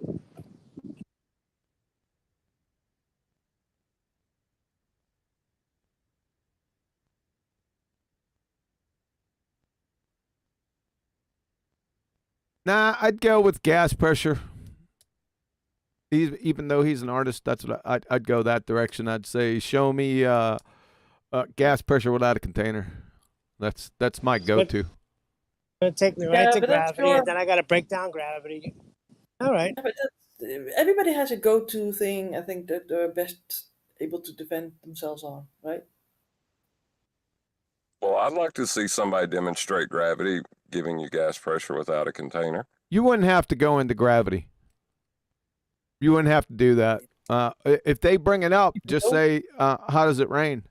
Nah, I'd go with gas pressure. Even though he's an artist, that's what I'd go that direction. I'd say, show me gas pressure without a container. That's my go-to. Gonna take me right to gravity, and then I gotta break down gravity. All right. But everybody has a go-to thing. I think that they're best able to defend themselves on, right? Well, I'd like to see somebody demonstrate gravity giving you gas pressure without a container. You wouldn't have to go into gravity. You wouldn't have to do that. If they bring it up, just say, how does it rain?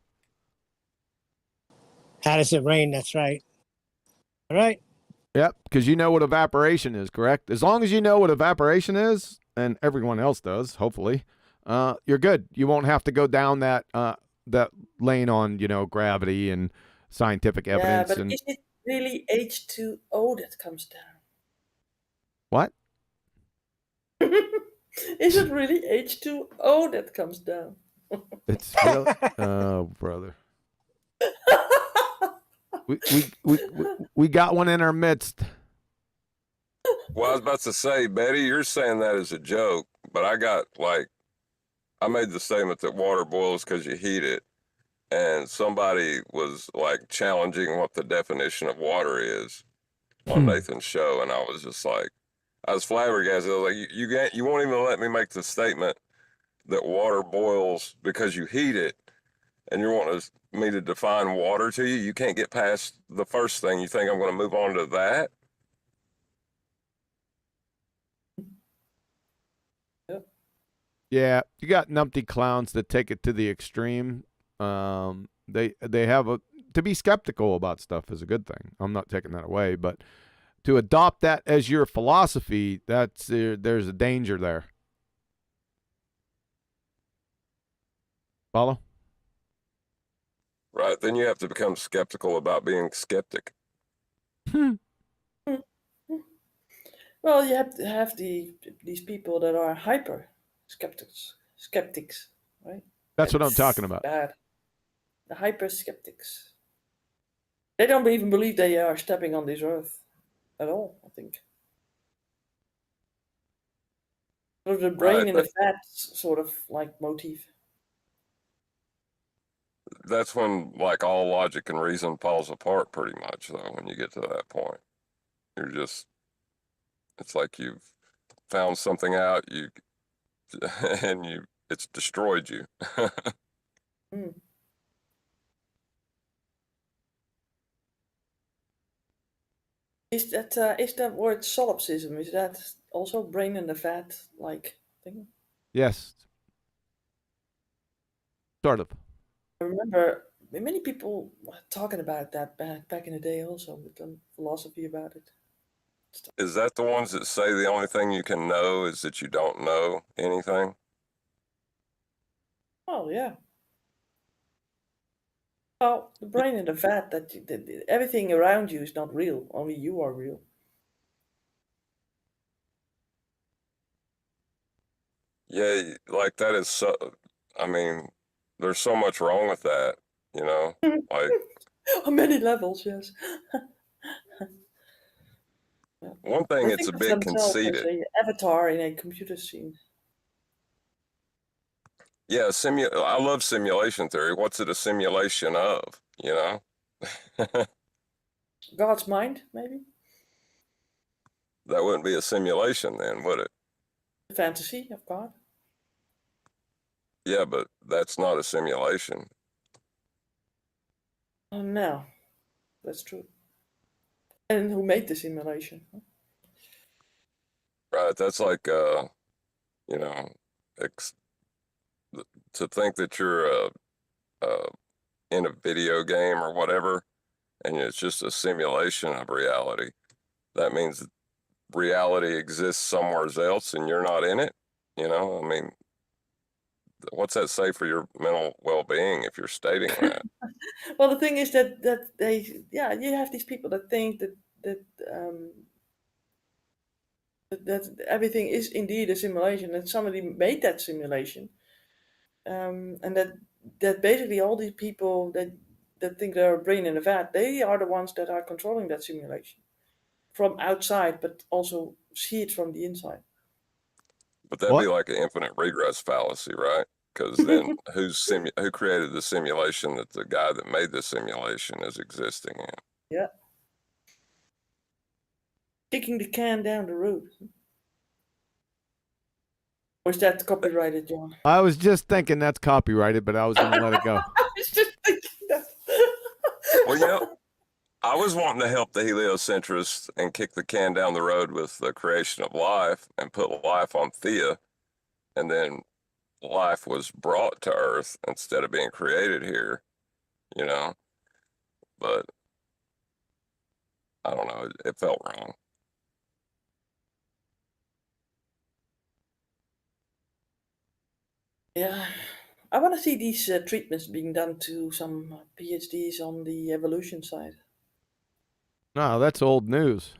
How does it rain? That's right. All right. Yep, because you know what evaporation is, correct? As long as you know what evaporation is, and everyone else does, hopefully, you're good. You won't have to go down that lane on, gravity and scientific evidence. Yeah, but is it really H2O that comes down? What? Is it really H2O that comes down? It's really, oh, brother. We got one in our midst. Well, I was about to say, Betty, you're saying that as a joke, but I made the statement that water boils because you heat it, and somebody was like challenging what the definition of water is on Nathan's show, and I was just like, I was flabbergasted. I was like, you won't even let me make the statement that water boils because you heat it, and you want me to define water to you? You can't get past the first thing. You think I'm going to move on to that? Yeah, you got numpty clowns that take it to the extreme. They have to be skeptical about stuff is a good thing. I'm not taking that away, but to adopt that as your philosophy, there's a danger there. Follow? Right. Then you have to become skeptical about being skeptic. Well, you have to have these people that are hyper skeptics, right? That's what I'm talking about. Bad. The hyper skeptics. They don't even believe they are stepping on this earth at all, I think. Sort of the brain in the fat sort of like motif. That's when like all logic and reason falls apart pretty much, though, when you get to that point. It's like you've found something out, it's destroyed you. Is that word solipsism? Is that also brain in the fat like thing? Yes. Sort of. I remember many people talking about that back in the day also with the philosophy about it. Is that the ones that say the only thing you can know is that you don't know anything? Oh, yeah. Well, the brain in the fat, that everything around you is not real. Only you are real. Yeah, like that is so, I mean, there's so much wrong with that, like On many levels, yes. one thing, They it's think a of bit themselves as conceited. an avatar in a computer scene. Yeah, I love simulation theory. What's it a simulation of, God's mind, maybe? That wouldn't be a simulation then, would it? The fantasy of God. Yeah, but that's not a simulation. Oh, no. That's true. And who made the simulation? Right, that's like, to think that you're in a video game or whatever, and it's just a simulation of reality. That means that reality exists somewhere else and you're not in it. I mean, what's that say for your mental well-being if you're stating that? Well, the thing is that you have these people that think that everything is indeed a simulation, and somebody made that simulation, and that basically all these people that think they're a brain in a vat, they are the ones that are controlling that simulation from outside, but also see it from the inside. But that'd What? be like an infinite regress fallacy, right? Because then who created the simulation that the guy that made the simulation is existing in? Yeah. Kicking the can down the road. Or is that copyrighted, John? I was just thinking that's copyrighted, but I was going to let it go. I was just thinking that. Well, I was wanting to help the heliocentrists and kick the can down the road with the creation of life and put life on Thea, and then life was brought to Earth instead of being created here, But I don't know, it felt wrong. Yeah. I want to see these treatments being done to some PhDs on the evolution side. No, that's old news.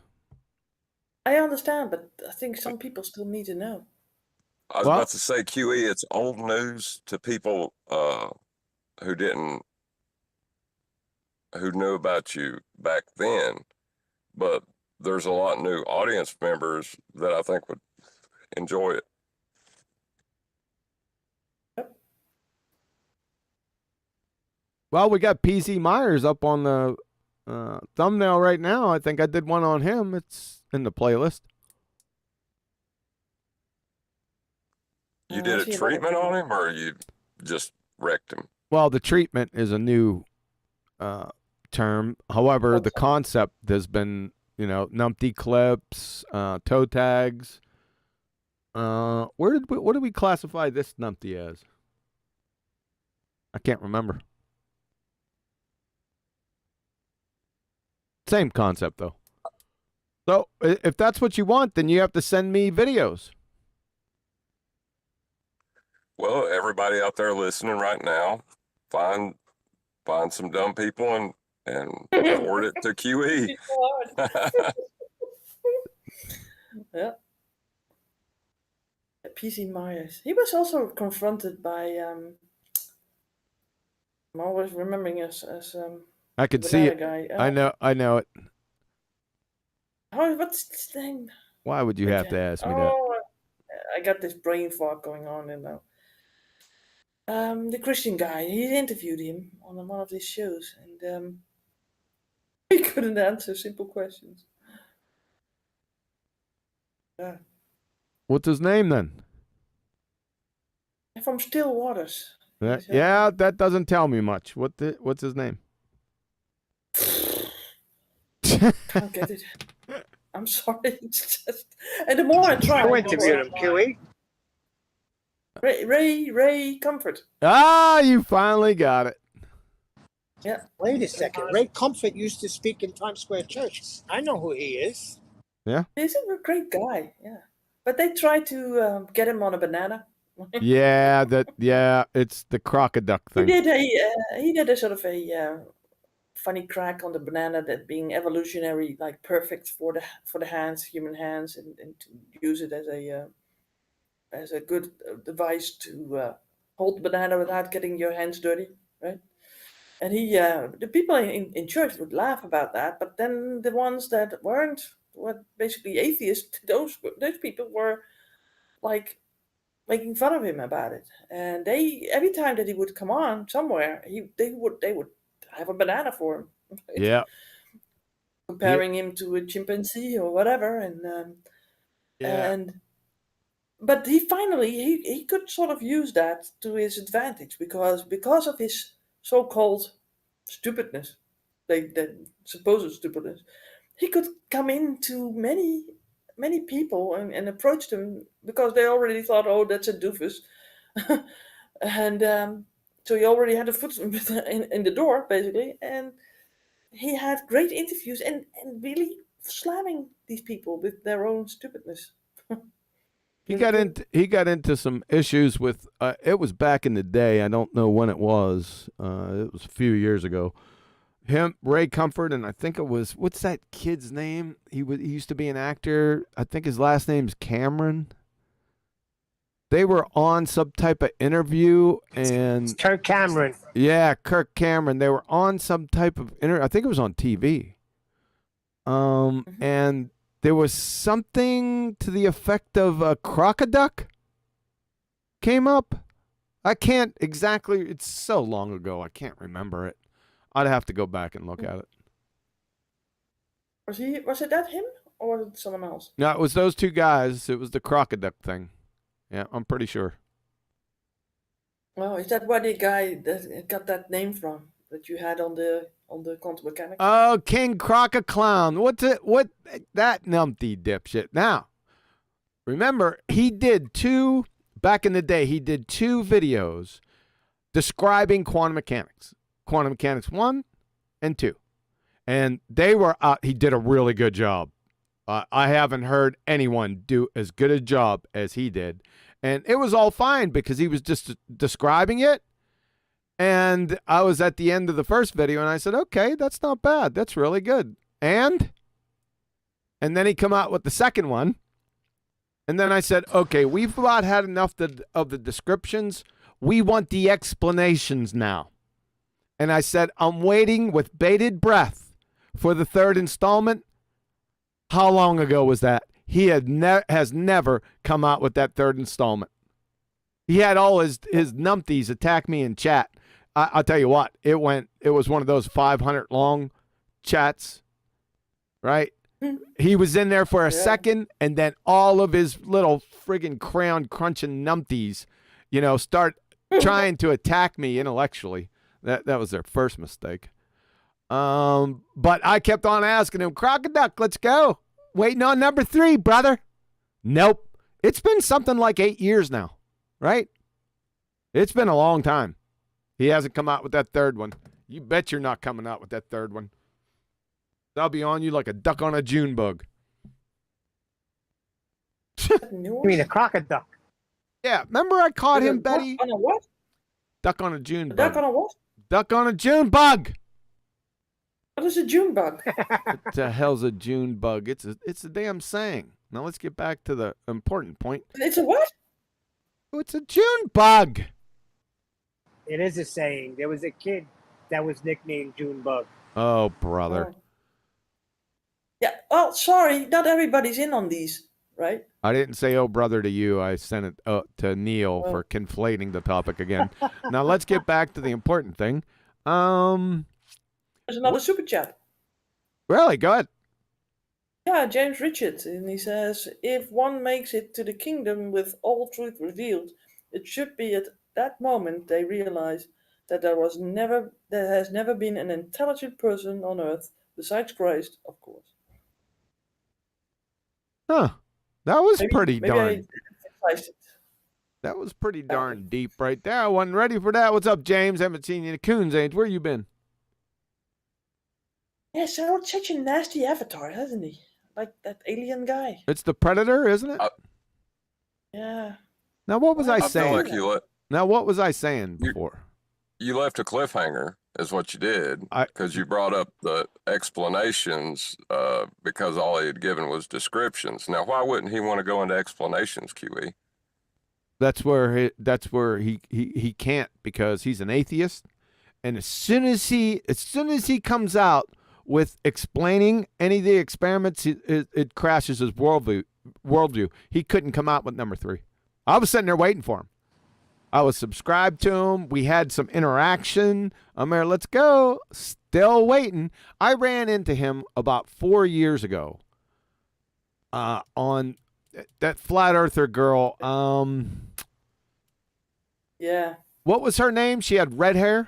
I understand, but I think some people still need to know. I was about to say, QE, it's old news to people who knew about you back then, but there's a lot of new audience members that I think would enjoy it. Well, we got PC Myers up on the thumbnail right now. I think I did one on him. It's in the playlist. You did a treatment on him, or you just wrecked him? Well, the treatment is a new term. However, the concept has been, numpty clips, toe tags. What did we classify this numpty as? I can't remember. Same concept, though. So if that's what you want, then you have to send me videos. Well, everybody out there listening right now, find some dumb people and forward it to QE. Yeah. PC Myers. He was also confronted by. I'm always remembering as I could see it. guy. I know it. What's his name? Why would you have to ask me that? I got this brain fog going on now. The Christian guy. He interviewed him on one of his shows, and he couldn't answer simple questions. Yeah. What's his name then? From Still Waters. Yeah, that doesn't tell me much. What's his name? Can't get it. I'm sorry. It's just, and the more I try, Who interviewed him? QE? Ray Comfort. Ah, you finally got it. Yeah. Wait a second. Ray Comfort used to speak in Times Square Church. I know who he is. Yeah. He's a great guy. Yeah. But they tried to get him on a banana. Yeah, it's the crocoduck thing. He did a sort of a funny crack on the banana, that being evolutionary, like perfect for the hands, human hands, and to use it as a good device to hold the banana without getting your hands dirty, right? And the people in church would laugh about that, but then the ones that were basically atheists, those people were like making fun of him about it. And they, every time that he would come on somewhere, they would have a banana for him. Right? Yeah. Comparing him to a chimpanzee or whatever, but he finally he could sort of use that to his advantage because of his so-called stupidness, the supposed stupidness, he could come into many people and approach them because they already thought, oh, that's a doofus. And so he already had a foot in the door, basically, and he had great interviews and really slamming these people with their own stupidness. He got into some issues with it was back in the day. I don't know when it was. It was a few years ago. Ray Comfort, and I think it was, what's that kid's name? He used to be an actor. I think his last name's Cameron. They were on some type of interview, and It's Kirk Cameron. Yeah, Kirk Cameron. They were on some type of interview. I think it was on TV. And there was something to the effect of a crocoduck. came up. I can't exactly. It's so long ago. I can't remember it. I'd have to go back and look at it. Was it that him or was it someone else? No, it was those two guys. It was the crocodile thing. Yeah, I'm pretty sure. Well, is that where the guy that got that name from that you had on the quantum mechanics? Oh, King Croc-a-Clown. What's it? What that numpty dipshit. Now, remember, he did back in the day, he did 2 videos describing quantum mechanics. Quantum Mechanics 1 and 2. And they were he did a really good job. I haven't heard anyone do as good a job as he did. And it was all fine because he was just describing it. And I was at the end of the first video and I said, okay, that's not bad. That's really good. And then he come out with the second one. And then I said, okay, we've about had enough of the descriptions. We want the explanations now. And I said, I'm waiting with bated breath for the 3rd installment. How long ago was that? He has never come out with that 3rd installment. He had all his numpties attack me in chat. I'll tell you what, it was one of those 500 long chats, right? He was in there for a second, and then all of his little friggin' crayon crunching numpties, start trying to attack me intellectually. That was their first mistake. But I kept on asking him, Crocodile, let's go. Waiting on number 3, brother. Nope. It's been something like 8 years now, right? It's been a long time. He hasn't come out with that 3rd one. You bet you're not coming out with that 3rd one. I'll be on you like a duck on a June bug. You mean a crocodile? Yeah, remember I caught him, Betty? On a what? Duck on a June bug. Duck on a what? Duck on a June bug. What is a June bug? What the hell's a June bug? It's a damn saying. Now let's get back to the important point. It's a what? Oh, it's a June bug. It is a saying. There was a kid that was nicknamed Junebug. Oh, brother. Oh. Yeah, well, sorry, not everybody's in on these, right? I didn't say oh, brother to you. I sent it to Neil for conflating the topic again. Now let's get back to the important thing. There's another super chat. Really? Go ahead. Yeah, James Richard, and he says, if one makes it to the kingdom with all truth revealed, it should be at that moment they realize that there has never been an intelligent person on earth besides Christ, of course. Huh. That was pretty maybe darn. I emphasized it. That was pretty darn deep right there. I wasn't ready for that. What's up, James? Haven't seen you in a coon's age. Where you been? Yeah, so such a nasty avatar, hasn't he? Like that alien guy. It's the Predator, isn't it? Yeah. Now, what was I I feel saying? like Now, what was I saying before? you left a cliffhanger, is what you did, because you brought up the explanations because all he had given was descriptions. Now, why wouldn't he want to go into explanations, QE? That's where he can't, because he's an atheist, and as soon as he comes out with explaining any of the experiments, it crashes his worldview. He couldn't come out with number 3. I was sitting there waiting for him. I was subscribed to him. We had some interaction. I'm there, let's go. Still waiting. I ran into him about 4 years ago on that flat earther girl. Yeah. What was her name? She had red hair?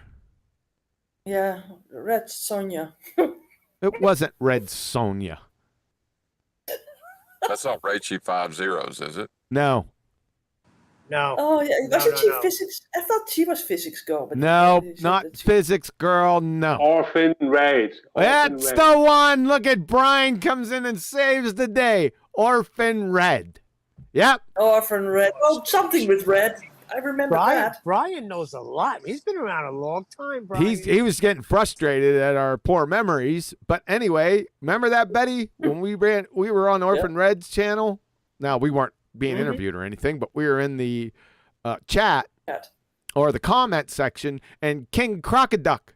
Yeah. Red Sonja. It wasn't Red Sonja. That's not Rachie 5 zeros, is it? No. No. Oh, yeah. Wasn't no, she no. physics? I thought she was physics girl. But No, they said not that she- physics girl, no. Orphan Red. That's the one. Look at Brian comes in and saves the day. Orphan Red. Yep. Orphan Red. Oh, something with red. I remember that. Brian knows a lot. He's been around a long time, Brian. He was getting frustrated at our poor memories. But anyway, remember that, Betty? When we were on Orphan Red's channel. Now, we weren't being interviewed or anything, but we were in the chat or the comment section, and King Crocoduck,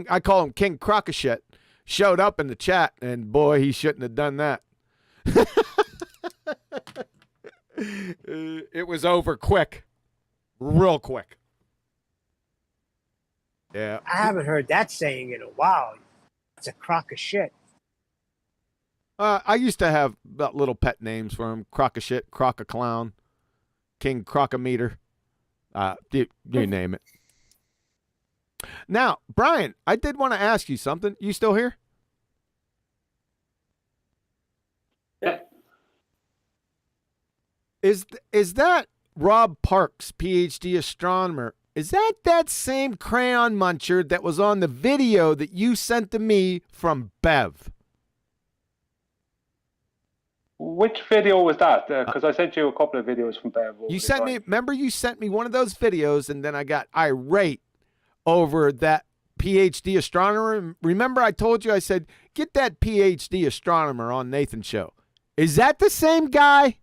I call him King Crocashit, showed up in the chat, and boy, he shouldn't have done that. It was over quick. real quick. Yeah. I haven't heard that saying in a while. It's a crock of shit. I used to have little pet names for him: Crock of Shit, Crock of Clown, King Crockometer. You name it. Now, Brian, I did want to ask you something. You still here? Yeah. Is that Rob Parks, PhD astronomer? Is that same crayon muncher that was on the video that you sent to me from Bev? Which video was that? Because I sent you a couple of videos from Bev. You sent me. Remember, you sent me one of those videos, and then I got irate over that PhD astronomer. Remember, I told you, I said, get that PhD astronomer on Nathan's show. Is that the same guy?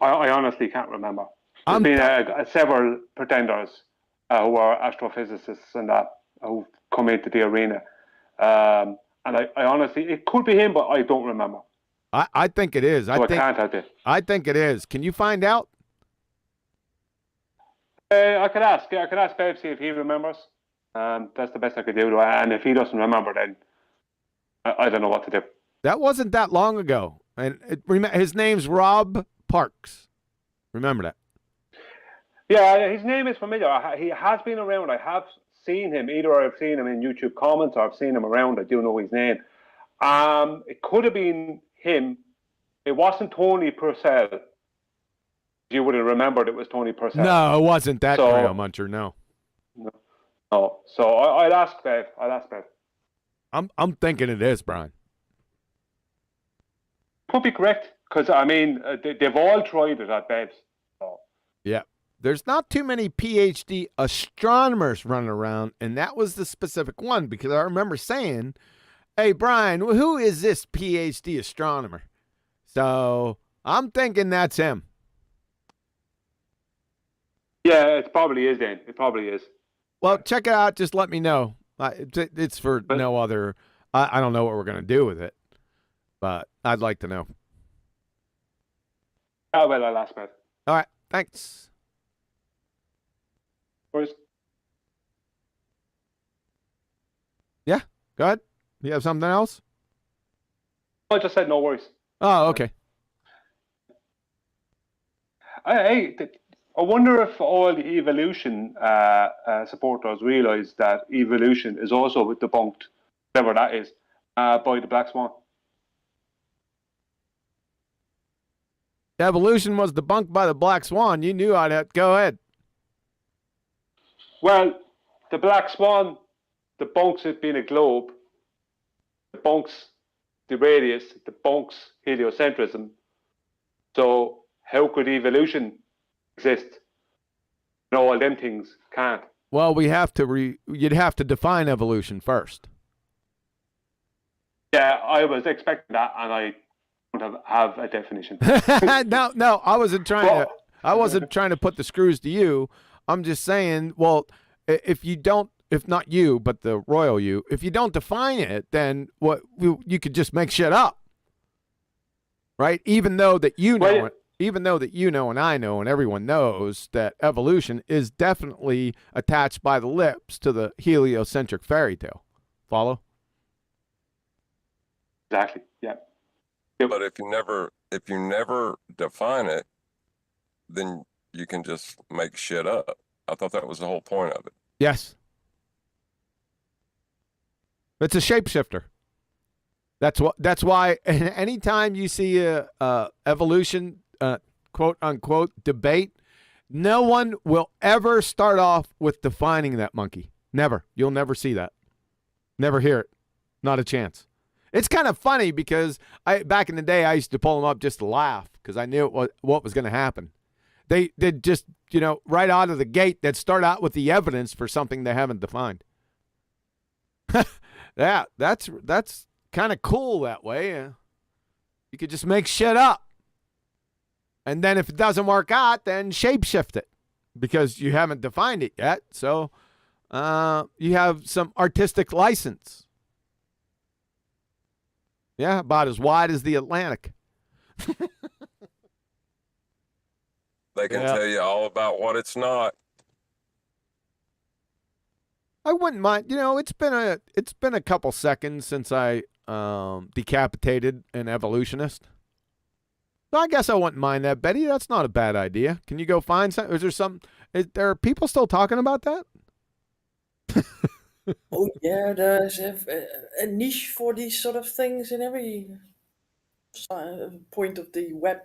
I honestly can't remember. There's been several pretenders who are astrophysicists and that who come into the arena. And I honestly, it could be him, but I don't remember. I think it is. So I can't help it. I think it is. Can you find out? I could ask. Yeah, I could ask Bev, see if he remembers. That's the best I could do. And if he doesn't remember, then I don't know what to do. That wasn't that long ago. And his name's Rob Parks. Remember that. Yeah, his name is familiar. He has been around. I have seen him. Either I've seen him in YouTube comments or I've seen him around. I do know his name. It could have been him. It wasn't Tony Purcell. You would have remembered it was Tony Purcell. No, it wasn't that crayon muncher. No. No. So I'd ask Bev. I'm thinking it is, Brian. Could be correct, because I mean they've all tried it at Bev's. So. Yeah. There's not too many PhD astronomers running around, and that was the specific one, because I remember saying, hey, Brian, who is this PhD astronomer? So I'm thinking that's him. Yeah, it probably is then. It probably is. Well, check it out. Just let me know. It's for no other. I don't know what we're going to do with it, but I'd like to know. Oh, well, I'll ask Bev. All right. Thanks. First. Yeah. Go ahead. You have something else? I just said no worries. Oh, okay. I wonder if all the evolution supporters realize that evolution is also debunked, whatever that is, by the Black Swan. Evolution was debunked by the Black Swan. You knew I'd have. Go ahead. Well, the Black Swan debunks it being a globe, debunks the radius, debunks heliocentrism. So how could evolution exist? No, all them things can't. Well, we have to. You'd have to define evolution first. Yeah, I was expecting that, and I don't have a definition. No, I wasn't trying to. I wasn't trying to put the screws to you. I'm just saying. Well, if you don't, if not you, but the royal you, if you don't define it, then what you could just make shit up, right? Even though that you know it. Even though that you know and I know and everyone knows that evolution is definitely attached by the lips to the heliocentric fairy tale. Follow? Exactly. Yeah. But if you never define it, then you can just make shit up. I thought that was the whole point of it. Yes. It's a shapeshifter. That's why anytime you see a evolution quote unquote debate, no one will ever start off with defining that monkey. Never. You'll never see that. Never hear it. Not a chance. It's kind of funny because back in the day I used to pull them up just to laugh because I knew what was going to happen. They did just, right out of the gate, they'd start out with the evidence for something they haven't defined. Yeah, that's kind of cool that way. You could just make shit up. And then if it doesn't work out, then shapeshift it because you haven't defined it yet. So you have some artistic license. Yeah, about as wide as the Atlantic. They can Yeah. tell you all about what it's not. I wouldn't mind. You know, it's been a couple seconds since I decapitated an evolutionist. So I guess I wouldn't mind that, Betty. That's not a bad idea. Can you go find some? Is there some? There are people still talking about that? Oh yeah, there's a niche for these sort of things in every point of the web,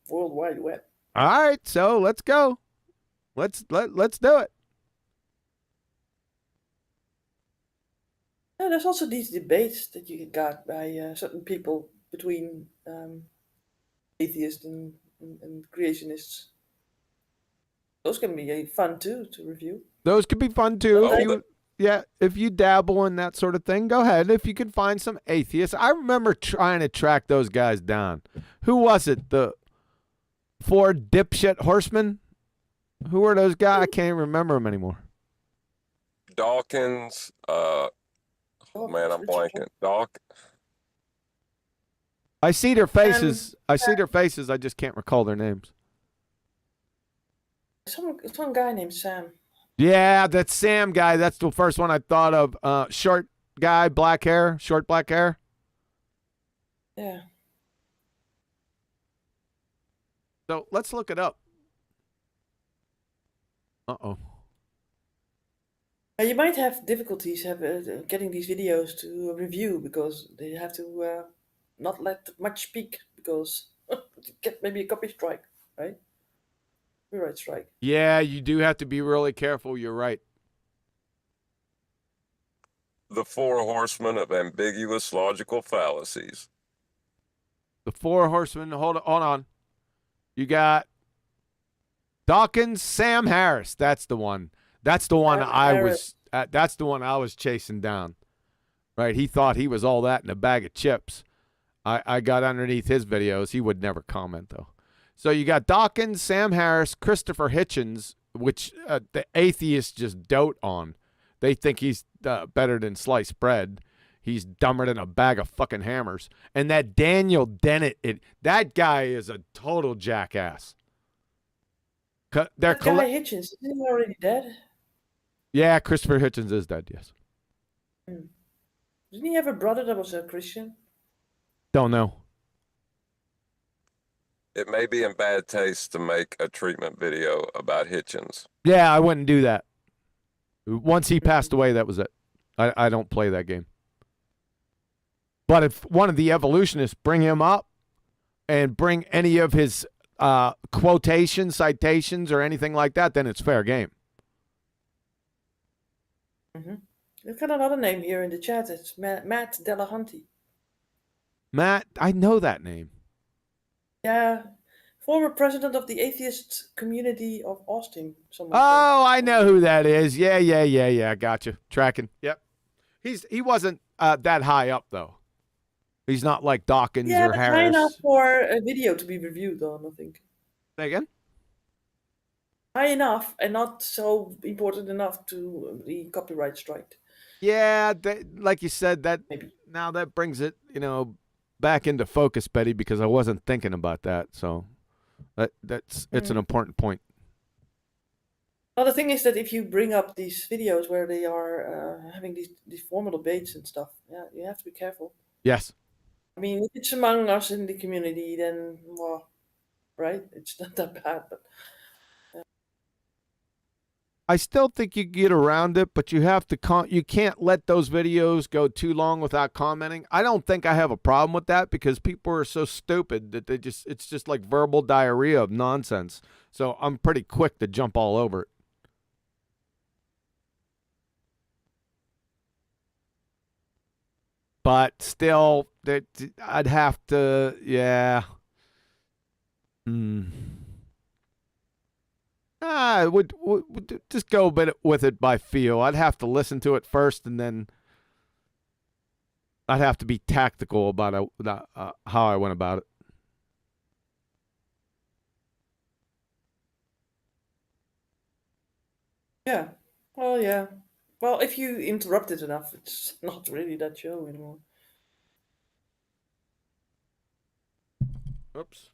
World Wide Web. All right, so let's go. Let's do it. Yeah, there's also these debates that you got by certain people between atheists and creationists. Those can be fun too to review. Those could be fun too. Oh, If you dabble in that sort of thing, go ahead. If you can find some atheists, I remember trying to track those guys down. Who was it? The 4 dipshit horsemen? Who were those guys? I can't remember them anymore. Dawkins, Oh, man, I'm blanking. I see their faces. I just can't recall their names. Some guy named Sam. Yeah, that Sam guy. That's the first one I thought of. Short guy, black hair, short black hair. Yeah. So let's look it up. Uh-oh. You might have difficulties getting these videos to review because they have to not let much speak because you get maybe a copy strike, right? Copyright strike. Yeah, you do have to be really careful. You're right. The 4 horsemen of ambiguous logical fallacies. The 4 horsemen. Hold on. You got Dawkins, Sam Harris. That's the one. That's the one that's the one I was chasing down. Right? He thought he was all that in a bag of chips. I got underneath his videos. He would never comment though. So you got Dawkins, Sam Harris, Christopher Hitchens, which the atheists just dote on. They think he's better than sliced bread. He's dumber than a bag of fucking hammers. And that Daniel Dennett, that guy is a total jackass. That guy Hitchens, isn't he already dead? Yeah, Christopher Hitchens is dead, yes. Didn't he have a brother that was a Christian? Don't know. It may be in bad taste to make a treatment video about Hitchens. Yeah, I wouldn't do that. Once he passed away, that was it. I don't play that game. But if one of the evolutionists bring him up and bring any of his quotations, citations, or anything like that, then it's fair game. We've got another name here in the chat. It's Matt Delahunty. Matt, I know that name. Yeah, former president of the atheist community of Austin. Oh, I know who that is. Yeah. Gotcha. Tracking. Yep. He wasn't that high up though. He's not like Dawkins or Harris. High enough for a video to be reviewed on, I think. Say again? High enough and not so important enough to be copyright striked. Yeah, like you said, that Maybe. Now that brings it, back into focus, Betty, because I wasn't thinking about that. So it's an important point. Well, the thing is that if you bring up these videos where they are having these formal debates and stuff, yeah, you have to be careful. Yes. I mean, if it's among us in the community, then, well, right, it's not that bad, but... I still think you get around it, but you have to you can't let those videos go too long without commenting. I don't think I have a problem with that because people are so stupid that it's just like verbal diarrhea of nonsense. So I'm pretty quick to jump all over it. But still, I'd have to, yeah. I would just go with it by feel. I'd have to listen to it first, and then I'd have to be tactical about how I went about it. Yeah. Well, yeah. Well, if you interrupt it enough, it's not really that show anymore. Oops.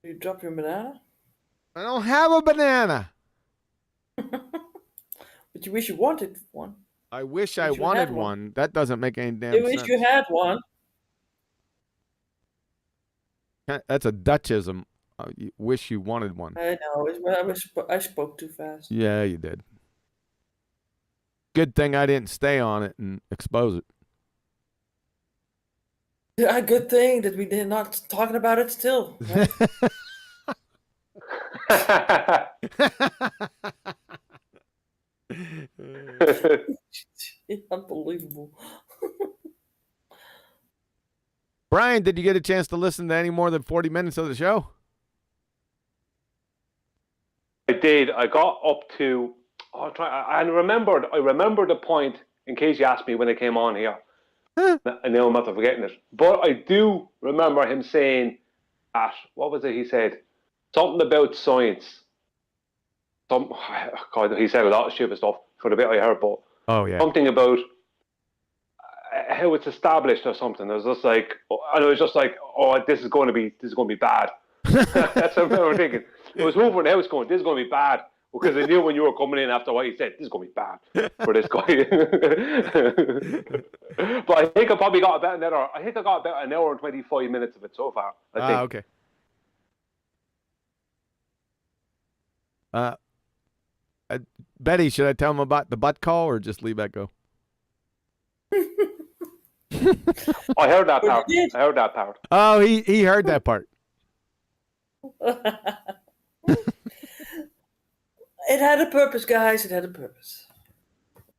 You drop your banana? I don't have a banana. But you wish you wanted one. I wish I Wish you wanted had one. one. That doesn't make any damn You wish sense. you had one. That's a Dutchism. You wish you wanted one. I know. I spoke too fast. Yeah, you did. Good thing I didn't stay on it and expose it. Yeah, good thing that we did not talking about it still. Right? Unbelievable. Brian, did you get a chance to listen to any more than 40 minutes of the show? I did. I got up to. I remembered. I remember the point. In case you asked me when I came on here, Huh? I know I'm not forgetting it, but I do remember him saying that. What was it he said? Something about science. God, he said a lot of stupid stuff for the bit I heard, but Oh, yeah. something about how it's established or something. It was just like, and it was just like, oh, this is going to be bad. That's what I remember thinking. It was over the house going, this is going to be bad. Because I knew when you were coming in after what he said, this is going to be bad for this guy. But I think I probably got about an hour. I think I got about an hour and 25 minutes of it so far. I think. Okay. Betty, should I tell him about the butt call or just leave that go? I heard that part. I heard that part. Oh, he heard that part. It had a purpose, guys. It had a purpose.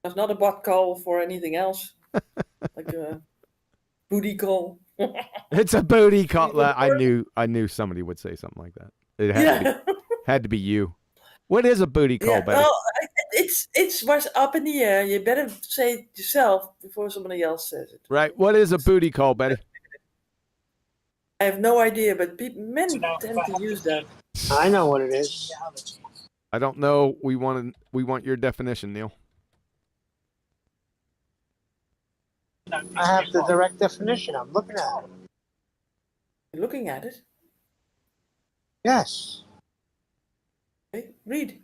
It's not a butt call for anything else. Like a booty call. It's a booty call. I knew somebody would say something like that. It had to be you. What is a booty call, Betty? Well, it's what's up in the air. You better say it yourself before somebody else says it. Right. What is a booty call, Betty? I have no idea, but men tend to use that. I know what it is. I don't know. We want your definition, Neil. I have the direct definition. I'm looking at it. You're looking at it. Yes. Okay, read.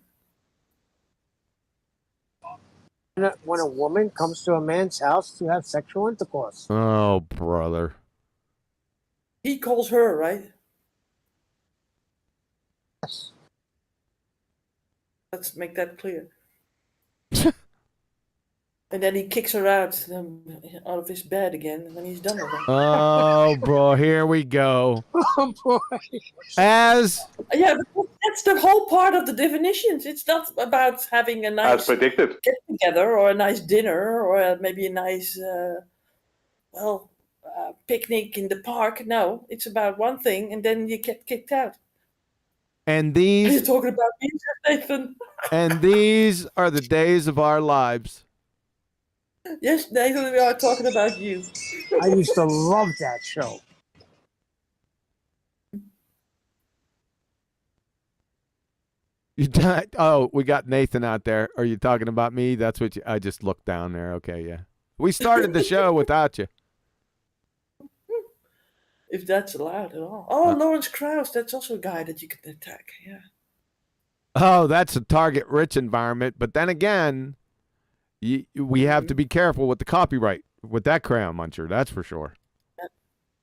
When a woman comes to a man's house to have sexual intercourse. Oh, brother. He calls her, right? Yes. Let's make that clear. And then he kicks her out of his bed again when he's done with her. Oh, bro, here we go. Oh, boy. Yeah, but that's the whole part of the definitions. It's not about having a As nice predicted. get together or a nice dinner or maybe a nice, picnic in the park. No, it's about one thing and then you get kicked out. And You're these talking about me, Nathan. and these are the days of our lives. Yes, Nathan, we are talking about you. I used to love that show. Oh, we got Nathan out there. Are you talking about me? That's what I just looked down there. Okay, yeah. We started the show without you. If that's allowed at all. Oh, Lawrence Krauss, that's also a guy that you can attack. Yeah. Oh, that's a target-rich environment. But then again, we have to be careful with the copyright with that Crayon Muncher. That's for sure.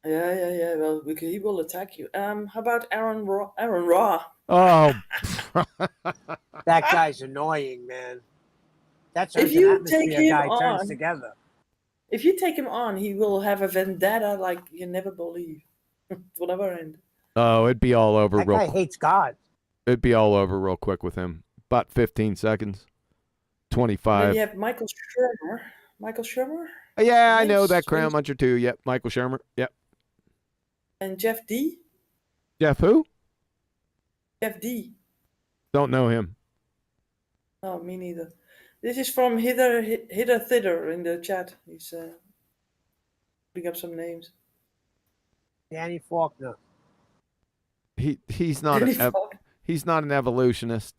Yeah. Well, he will attack you. How about Aaron Raw? Oh, That guy's annoying, man. That's If an you atmosphere take him guy turns on- together. If you take him on, he will have a vendetta like you never believe. It will never end. oh, it'd be all over That real. guy hates God. It'd be all over real quick with him. About 15 seconds. Then 25. you have Michael Shermer. Michael Shermer Yeah, I know Nice. that Crayon Muncher too. Yep, Michael Shermer. Yep. and Jeff D. Jeff who? Jeff D. Don't know him. No, me neither. This is from Hither Thither in the chat. He's putting up some names. Danny Faulkner. He's not he's not an evolutionist.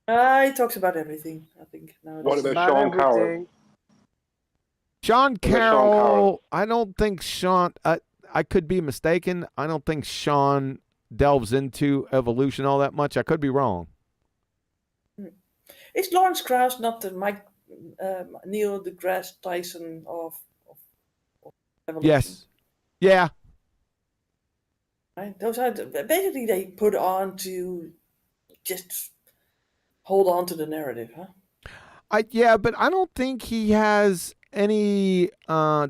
He talks about everything, I think. What Nowadays. about Sean Carroll? everything. Sean about Sean Carroll, Carroll? I don't think Sean, I could be mistaken. I don't think Sean delves into evolution all that much. I could be wrong. Is Lawrence Krauss not the Neil deGrasse Tyson of evolution? Yes. Yeah. Right? Those are basically they put on to just hold on to the narrative, huh? Yeah, but I don't think he has any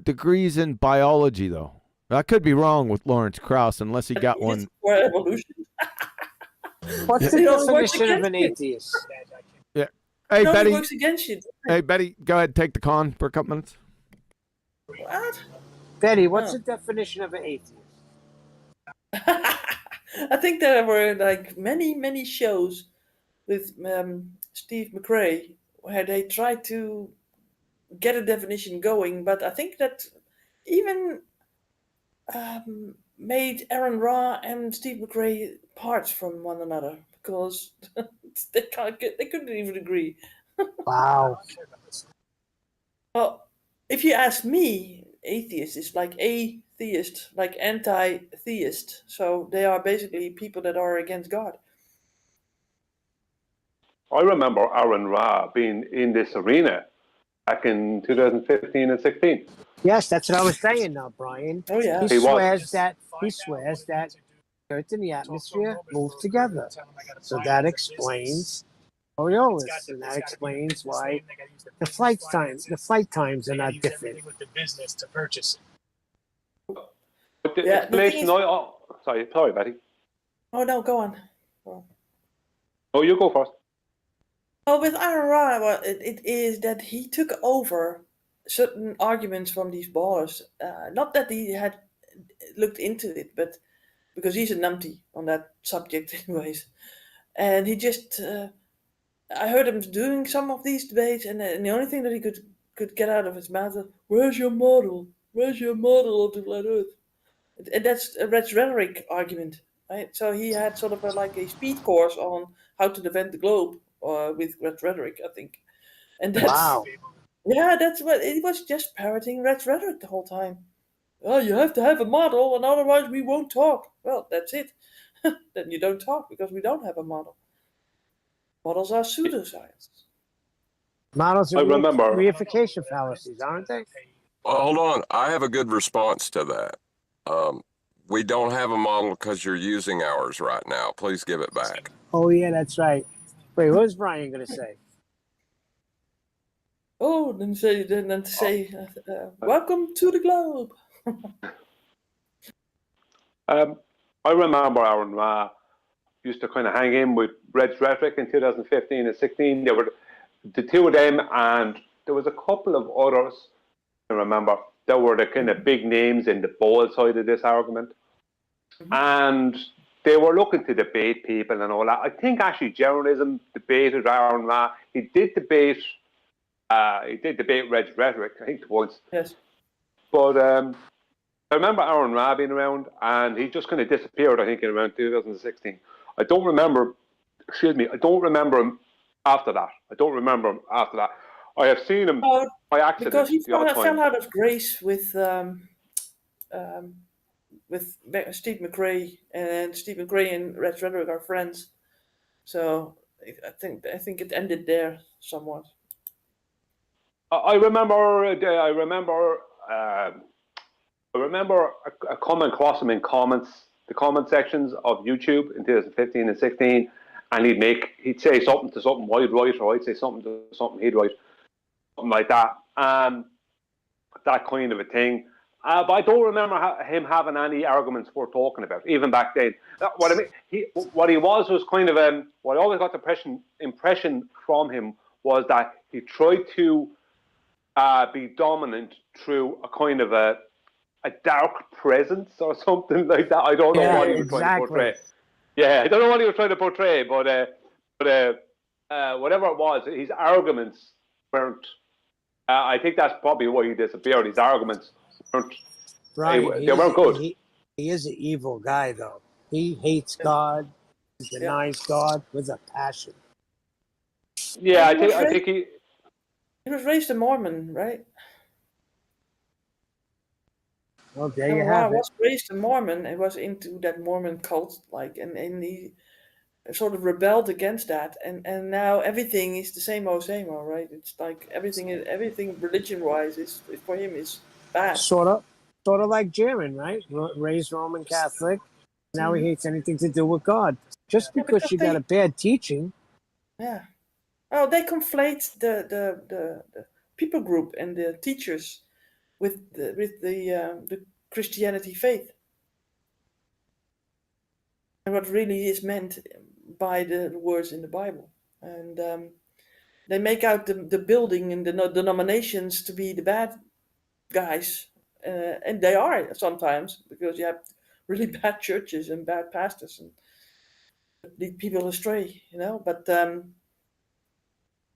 degrees in biology, though. I could be wrong with Lawrence Krauss unless he got one. For evolution. What's the It only works definition of an against you. atheist? Yeah. Hey, It only Betty. works against you. Hey, Betty, go ahead and take the con for a couple minutes. What? Betty, what's the definition of an atheist? I think there were like many shows with Steve McRae where they tried to get a definition going, but I think that even made Aaron Ra and Steve McRae parts from one another because they couldn't even agree. Wow. Well, if you ask me, atheist is like atheist, like anti-theist. So they are basically people that are against God. I remember Aaron Ra being in this arena back in 2015 and 16. Yes, that's what I was saying now, Brian. Oh yeah. He He was. swears that Earth and the atmosphere move together. So that explains Coriolis, and that explains why the flight times are not different. But the Yeah, the thing explanation, sorry, Betty. Oh no, go on. Oh, you go first. Well, with Aaron Ra, well, it is that he took over certain arguments from these ballers. Not that he had looked into it, but because he's a numpty on that subject, anyways. And he just, I heard him doing some of these debates, and the only thing that he could get out of his mouth was, "Where's your model? Where's your model of the flat Earth?" And that's a rhetoric argument, right? So he had sort of like a speed course on how to defend the globe with rhetoric, I think. And that's Wow. yeah, that's what it was, just parroting rhetoric the whole time. Oh, you have to have a model, and otherwise we won't talk. Well, that's it. Then you don't talk because we don't have a model. Models are pseudoscience. Models I are remember- reification fallacies, aren't they? Well, hold on. I have a good response to that. We don't have a model because you're using ours right now. Please give it back. Oh, yeah, that's right. Wait, what was Brian going to say? Oh, then to say, welcome to the globe. I remember Aaron Ra used to kind of hang in with Red's Rhetoric in 2015 and 16. There were the two of them, and there was a couple of others. I remember that were the kind of big names in the bold side of this argument, and they were looking to debate people and all that. I think actually journalism debated Aaron Ra. He did debate Red's Rhetoric, I think, once. Yes. But I remember Aaron Ra being around, and he just kind of disappeared, I think, in around 2016. I don't remember him after that. I have seen him by accident Because he the other fell time. out of grace with Steve McRae, and Steve McRae and Red Rhetoric are friends. So I think it ended there somewhat. I remember coming across him in the comment sections of YouTube in 2015 and 16, and he'd say something to something I'd write, or I'd say something to something he'd write, something like that, that kind of a thing. But I don't remember him having any arguments worth talking about, even back then. What I mean, what he was kind of what I always got the impression from him was that he tried to be dominant through a kind of a dark presence or something like that. I don't know what he was trying to portray. Yeah, I don't know what he was trying to portray, but whatever it was, his arguments weren't. I think that's probably why he disappeared. His arguments weren't. Brian, they weren't good. He is an evil guy, though. He hates God. He denies God with a passion. Yeah, I think he was raised a Mormon, right? Well, there you Aaron have it. was raised a Mormon and was into that Mormon cult, like, and he sort of rebelled against that, and now everything is the same old, right? It's like everything religion wise is for him is bad. Sort of like Jaron, right? Raised Roman Catholic. Now he hates anything to do with God. Just Yeah, because you got a bad teaching. Yeah. Oh, they conflate the people group and the teachers with the Christianity faith, and what really is meant by the words in the Bible, and they make out the building and the denominations to be the bad guys, and they are sometimes, because you have really bad churches and bad pastors and lead people astray, But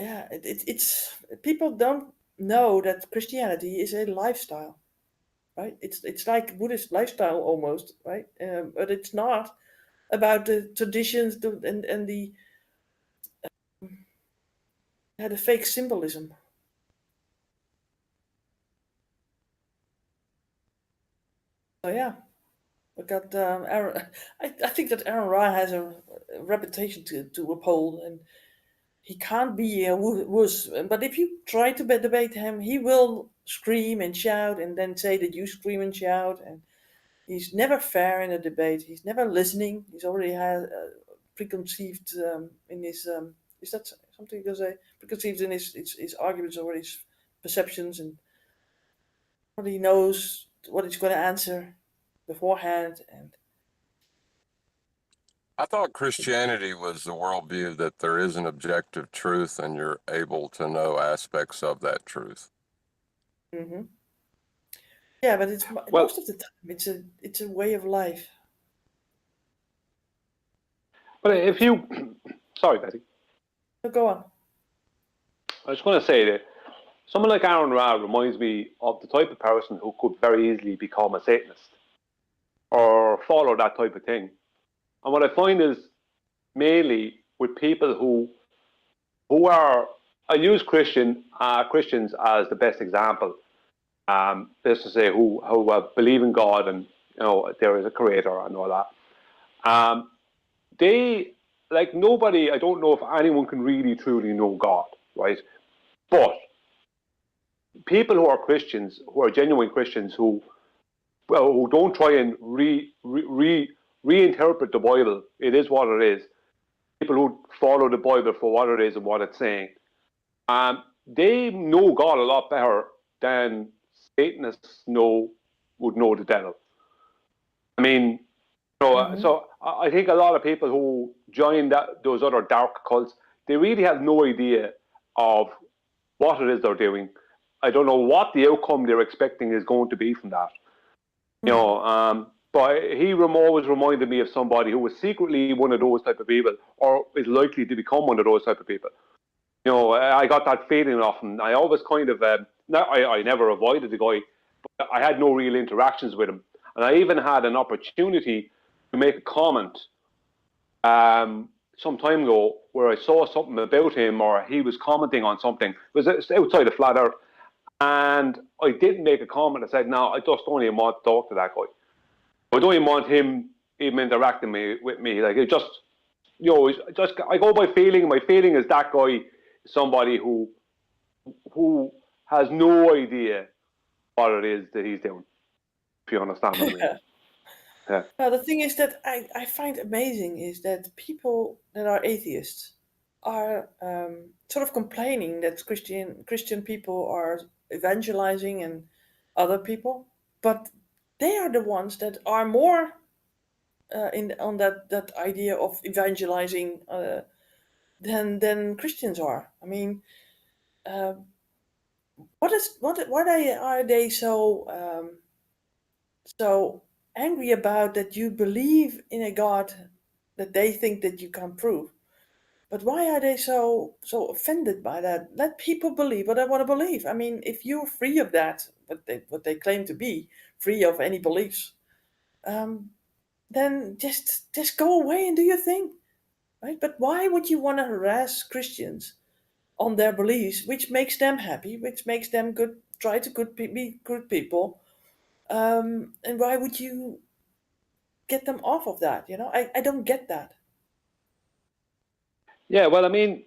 yeah, it's people don't know that Christianity is a lifestyle, right? It's like Buddhist lifestyle almost, right? But it's not about the traditions and the fake symbolism. So yeah, we got Aaron. I think that Aaron Ra has a reputation to uphold, and he can't be a wuss. But if you try to debate him, he will scream and shout, and then say that you scream and shout. And he's never fair in a debate. He's never listening. He's already had preconceived in his. Is that something to say? Preconceived in his arguments or his perceptions, and what he knows, what he's going to answer beforehand, and I thought Christianity was the worldview that there is an objective truth and you're able to know aspects of that truth. mm-hmm. Yeah, but it's most of the time it's a way of life. But if you, sorry, Betty. So go on. I was going to say that someone like Aaron Ra reminds me of the type of person who could very easily become a Satanist or follow that type of thing. And what I find is mainly with people who are, I use Christians as the best example. Let's just say who believe in God and there is a creator and all that. They, like, nobody, I don't know if anyone can really truly know God, right? But people who are Christians, who are genuine Christians, who don't try and reinterpret the Bible, it is what it is. People who follow the Bible for what it is and what it's saying, they know God a lot better than Satanists would know the devil. I mean, so I think a lot of people who join those other dark cults, they really have no idea of what it is they're doing. I don't know what the outcome they're expecting is going to be from that. But he always reminded me of somebody who was secretly one of those type of people, or is likely to become one of those type of people. I got that feeling off him. I always kind of, I never avoided the guy, but I had no real interactions with him. And I even had an opportunity to make a comment some time ago where I saw something about him, or he was commenting on something. It was outside of Flat Earth. And I didn't make a comment. I said, no, I just don't even want to talk to that guy. I don't even want him even interacting with me. Like, it just, I go by feeling. My feeling is that guy is somebody who has no idea what it is that he's doing, if you understand what I mean. Yeah. Now, the thing is that I find amazing is that people that are atheists are sort of complaining that Christian people are evangelizing and other people, but they are the ones that are more on that idea of evangelizing than Christians are. I mean, why are they so angry about that you believe in a God that they think that you can't prove? But why are they so offended by that? Let people believe what they want to believe. I mean, if you're free of that, what they claim to be, free of any beliefs, then just go away and do your thing, right? But why would you want to harass Christians on their beliefs, which makes them happy, which makes them good, try to be good people? And why would you get them off of that? I don't get that. Yeah, well, I mean,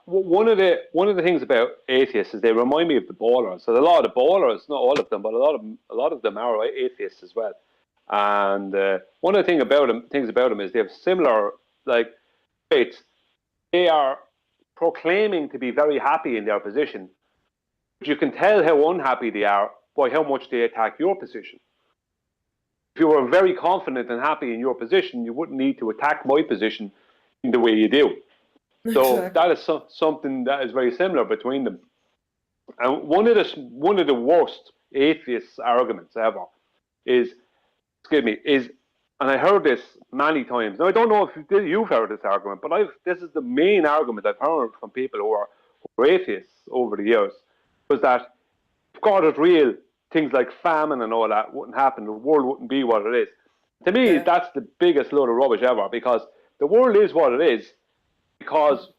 one of the things about atheists is they remind me of the ballers. So a lot of the ballers, not all of them, but a lot of them are atheists as well. And one of the things about them is they have similar traits. They are proclaiming to be very happy in their position, but you can tell how unhappy they are by how much they attack your position. If you were very confident and happy in your position, you wouldn't need to attack my position in the way you do. So Exactly. that is something that is very similar between them. And one of the worst atheist arguments ever is, and I heard this many times. Now I don't know if you've heard this argument, but this is the main argument I've heard from people who are atheists over the years, was that if God is real, things like famine and all that wouldn't happen. The world wouldn't be what it is. To me, that's the biggest load of rubbish ever, because the world is what it is because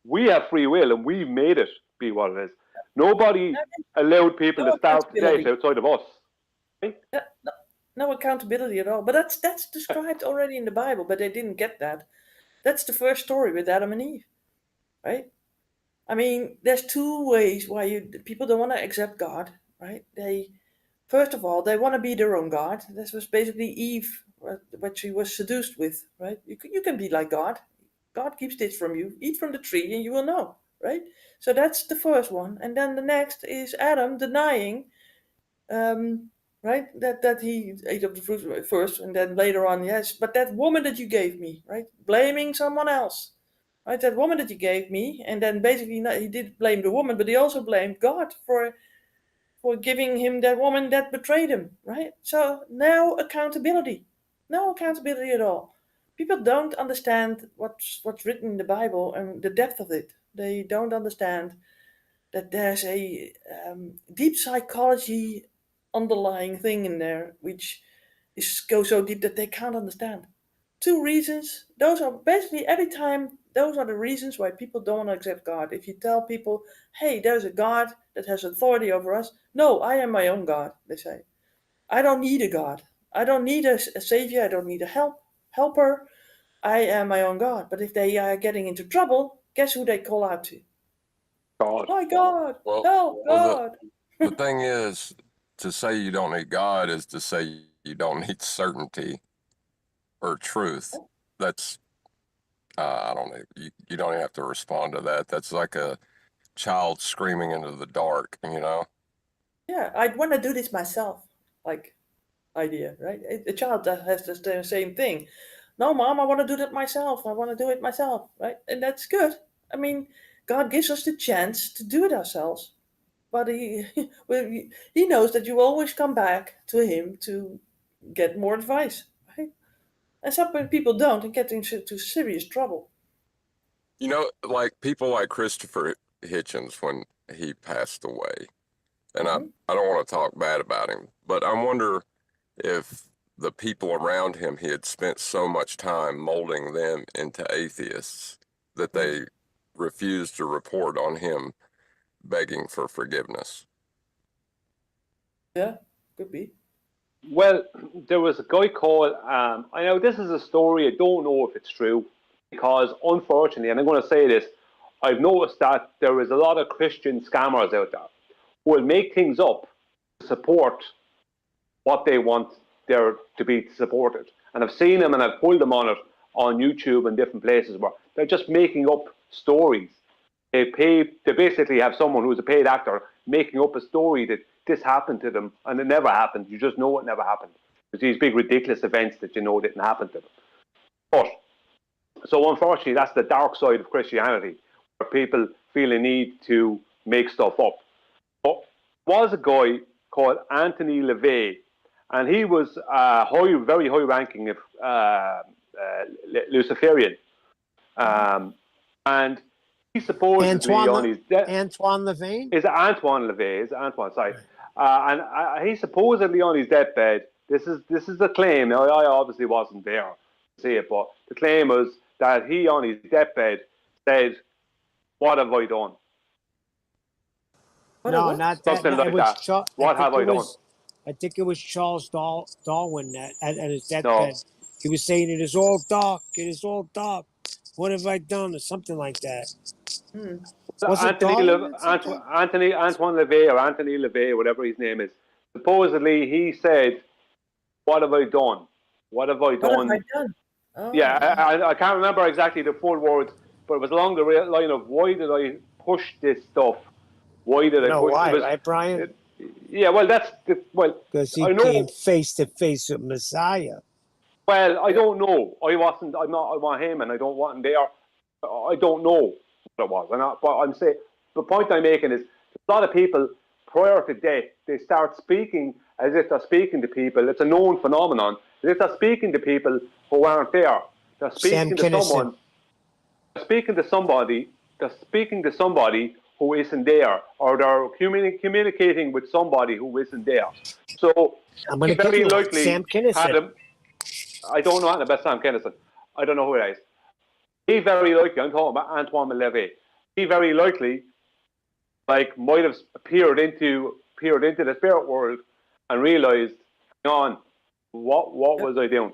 we have free will and we made it be what it is. Nobody allowed people to starve to death outside of us. Right? No accountability at all. But that's described already in the Bible, but they didn't get that. That's the first story with Adam and Eve, right? I mean, there's two ways why people don't want to accept God, right? First of all, they want to be their own God. This was basically Eve, what she was seduced with, right? You can be like God. God keeps this from you. Eat from the tree and you will know, right? So that's the first one. And then the next is Adam denying, right, that he ate of the fruit first, and then later on, yes, but that woman that you gave me, right? Blaming someone else, right? That woman that you gave me, and then basically he did blame the woman, but he also blamed God for giving him that woman that betrayed him, right? So no accountability at all. People don't understand what's written in the Bible and the depth of it. They don't understand that there's a deep psychology underlying thing in there, which goes so deep that they can't understand. Two reasons. Those are basically every time. Those are the reasons why people don't want to accept God. If you tell people, "Hey, there's a God that has authority over us," no, I am my own God. They say, "I don't need a God. I don't need a savior. I don't need a helper. I am my own God." But if they are getting into trouble, guess who they call out to? God. My God, Well, help, God. the thing is, to say you don't need God is to say you don't need certainty or truth. That's, I don't know, you don't even have to respond to that. That's like a child screaming into the dark, you know? Yeah, I want to do this myself, like idea, right? A child that has the same thing. No, Mom, I want to do that myself. I want to do it myself, right? And that's good. I mean, God gives us the chance to do it ourselves, but he knows that you always come back to him to get more advice, right? And some people don't and get into serious trouble. You know, like people like Christopher Hitchens when he passed away, and Mm-hmm. I don't want to talk bad about him, but I wonder if the people around him, he had spent so much time molding them into atheists that they refused to report on him begging for forgiveness. Yeah, could be. Well, there was a guy called, I know this is a story, I don't know if it's true, because unfortunately, and I'm going to say this, I've noticed that there is a lot of Christian scammers out there who will make things up to support what they want there to be supported. And I've seen them and I've pulled them on it on YouTube and different places where they're just making up stories. They basically have someone who's a paid actor making up a story that this happened to them and it never happened. You just know it never happened. There's these big ridiculous events that you know didn't happen to them. But so unfortunately, that's the dark side of Christianity, where people feel a need to make stuff up. But there was a guy called Anthony LaVey, and he was very high-ranking Luciferian, and he supposedly on his Antoine LaVey? Is Antoine LaVey? Is Antoine? Sorry, and he supposedly on his deathbed. This is the claim. Now I obviously wasn't there to see it, but the claim was that he on his deathbed said, "What have I done?" No, not that. Something like that. What have I done? I think it was Charles Darwin that at his No. deathbed, he was saying, "It is all dark. It is all dark. What have I done?" or something like that. Hmm. Was it Darwin that said that? Antoine LaVey or Anthony LaVey, whatever his name is, supposedly he said, "What have I done? What have I What have done?" I done? Oh. Yeah, I can't remember exactly the full words, but it was along the line of, "Why did I push this stuff? Why did I No, push why, it?" Was, right, Brian? yeah, well, Because he I know. came face to face with Messiah. Well, I don't know. I want him, and I don't want him there. I don't know what it was. But I'm saying the point I'm making is a lot of people prior to death they start speaking as if they're speaking to people. It's a known phenomenon. As if they're speaking to people who aren't there. They're speaking to someone. They're speaking to somebody. They're speaking to somebody who isn't there, or they're communicating with somebody who isn't there. So I'm going to give very you one. likely Sam Kinison. I don't know anything about Sam Kinison. I don't know who it is. He very likely, I'm talking about Antoine LaVey. He very likely, might have peered into the spirit world and realized, hang on, what was I doing?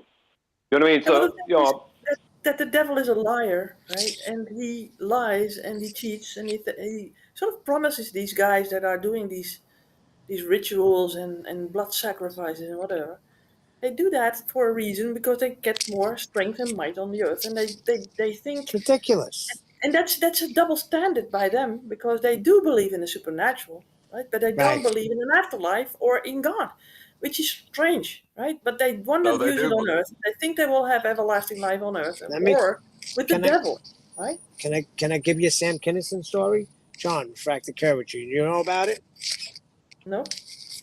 You know what I mean? So that the devil is a liar, right? And he lies and he cheats and he sort of promises these guys that are doing these rituals and blood sacrifices and whatever. They do that for a reason because they get more strength and might on the earth, and they think It's ridiculous. and that's a double standard by them because they do believe in the supernatural, right? But they don't believe in an afterlife or in God, which is strange, right? But they want to use it on earth. They think they will have everlasting life on earth or with the devil, right? Can I give you a Sam Kinison story? John, Fractal Courage. You know about it? No.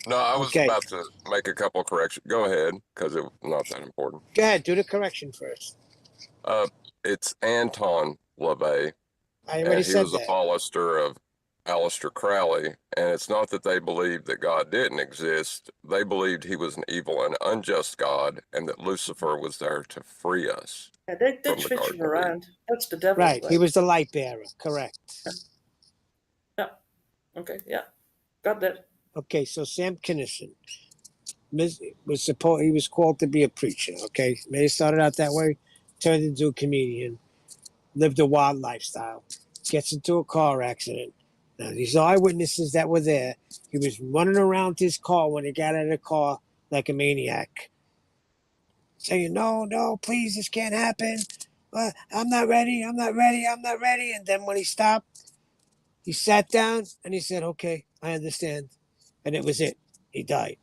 No, I was about to make a couple of corrections. Go ahead, because it's not that important. Go ahead, do the correction first. It's Anton LaVey. I already said that. He was a follower of Aleister Crowley, and it's not that they believed that God didn't exist. They believed he was an evil and unjust God, and that Lucifer was there to free us. Yeah, they switch him around. That's the devil. Right, he was the light bearer, correct. Yeah. Okay, yeah. Got that. Okay, so Sam Kinison he was called to be a preacher, okay? He started out that way, turned into a comedian, lived a wild lifestyle, gets into a car accident. Now, these eyewitnesses that were there, he was running around his car when he got out of the car like a maniac, saying, no, please, this can't happen. I'm not ready. And then when he stopped, he sat down and he said, okay, I understand. And it was it. He died.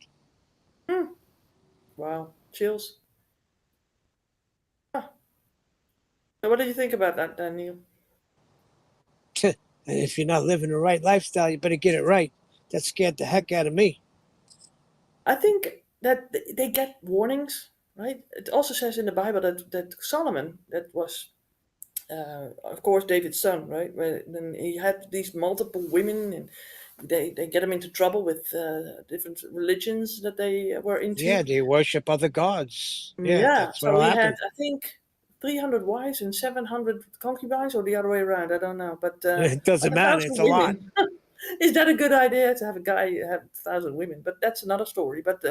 Wow. Chills. Huh. So what did you think about that, Daniel? And if you're not living the right lifestyle, you better get it right. That scared the heck out of me. I think that they get warnings, right? It also says in the Bible that Solomon, that was, of course, David's son, right? Then he had these multiple women, and they get him into trouble with different religions that they were into. Yeah, they worship other gods. Yeah, That's so what he happened. had, I think, 300 wives and 700 concubines, or the other way around. I don't know, but It doesn't matter. It's a lot. Is that a good idea to have a guy have 1,000 women? But that's another story. But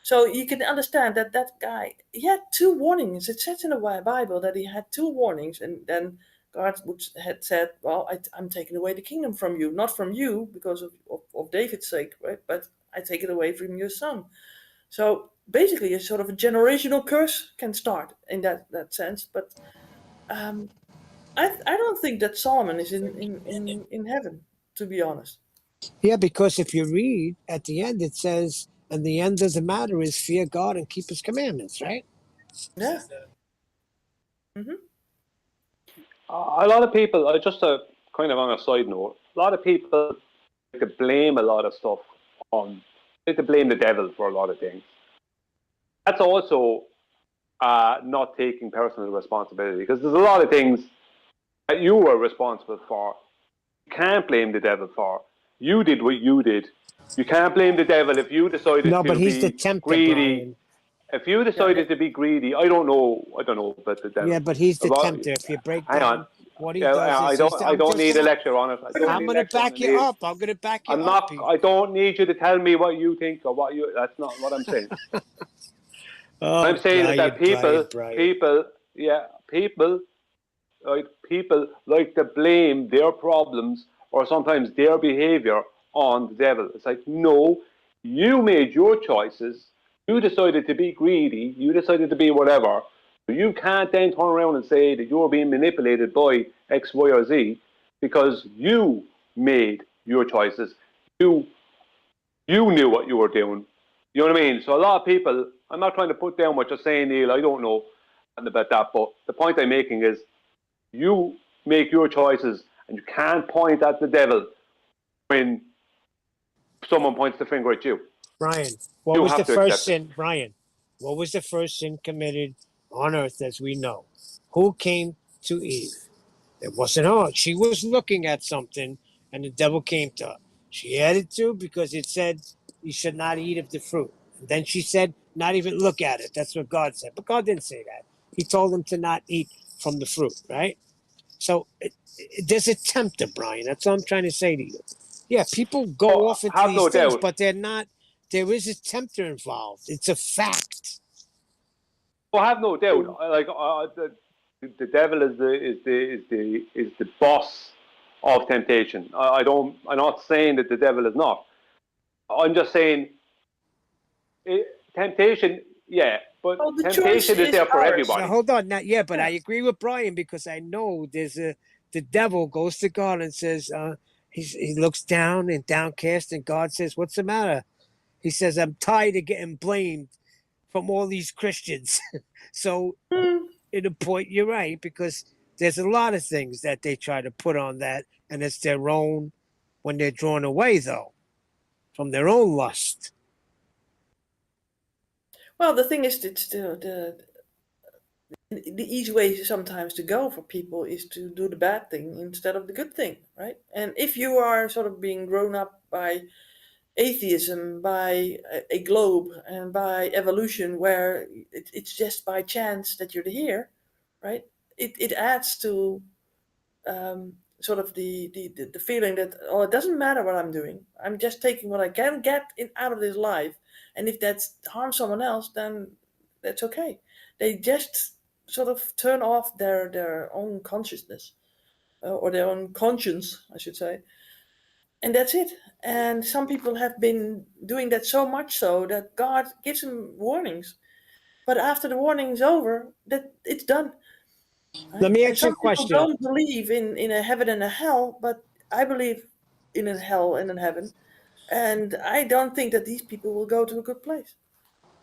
so you can understand that guy, he had 2 warnings. It says in the Bible that he had 2 warnings, and then God had said, "Well, I'm taking away the kingdom from you, not from you because of David's sake, right? But I take it away from your son." So basically, a sort of a generational curse can start in that sense. But I don't think that Solomon is in heaven, to be honest. Yeah, because if you read at the end, it says, and the end of the matter is fear God and keep his commandments, right? Yeah. A lot of people, just kind of on a side note, a lot of people like to blame a lot of stuff to blame the devil for a lot of things. That's also not taking personal responsibility, because there's a lot of things that you were responsible for. You can't blame the devil for. You did what you did. You can't blame the devil if you decided to but he's be the tempter, greedy. Brian. If you decided to be greedy, I don't know about the devil. Yeah, but he's the tempter. If you break Hang down, on. What he does I is don't need a lecture on it. I'm going to back you up. I'm going to back you I'm up. not. Pete. I don't need you to tell me what you think or what you. That's not what I'm saying. Oh, I'm saying is that Brian. people, right? People like to blame their problems or sometimes their behavior on the devil. It's like, no, you made your choices. You decided to be greedy. You decided to be whatever. You can't then turn around and say that you're being manipulated by X, Y, or Z because you made your choices. You knew what you were doing. You know what I mean? So a lot of people, I'm not trying to put down what you're saying, Neil. I don't know about that, but the point I'm making is you make your choices and you can't point at the devil when someone points the finger at you. Brian, what You was the have to first accept it. sin? Brian, what was the first sin committed on earth as we know? Who came to Eve? It wasn't her. She was looking at something and the devil came to her. She had it too because it said you should not eat of the fruit. And then she said, not even look at it. That's what God said. But God didn't say that. He told them to not eat from the fruit, right? So there's a tempter, Brian. That's all I'm trying to say to you. Yeah, people go off into have these no things, doubt. but they're not. There is a tempter involved. It's a fact. I have no doubt. The devil is the boss of temptation. I'm not saying that the devil is not. I'm just saying temptation. Yeah, but Well, the choice temptation is is there for ours. everybody. Now, hold on. Not yet, but Yeah. I agree with Brian because I know the devil goes to God and says, he looks down and downcast, and God says, "What's the matter?" He says, "I'm tired of getting blamed from all these Christians." So, in a point, you're right because there's a lot of things that they try to put on that, and it's their own when they're drawn away, though, from their own lust. Well, the thing is that the easy way sometimes to go for people is to do the bad thing instead of the good thing, right? And if you are sort of being grown up by atheism, by a globe, and by evolution, where it's just by chance that you're here, right? It adds to sort of the feeling that, oh, it doesn't matter what I'm doing. I'm just taking what I can get out of this life, and if that harms someone else, then that's okay. They just sort of turn off their own consciousness or their own conscience, I should say, and that's it. And some people have been doing that so much so that God gives them warnings, but after the warning is over, that it's done. Right? Let me And ask you some a people question. don't believe in a heaven and a hell, but I believe in a hell and a heaven, and I don't think that these people will go to a good place.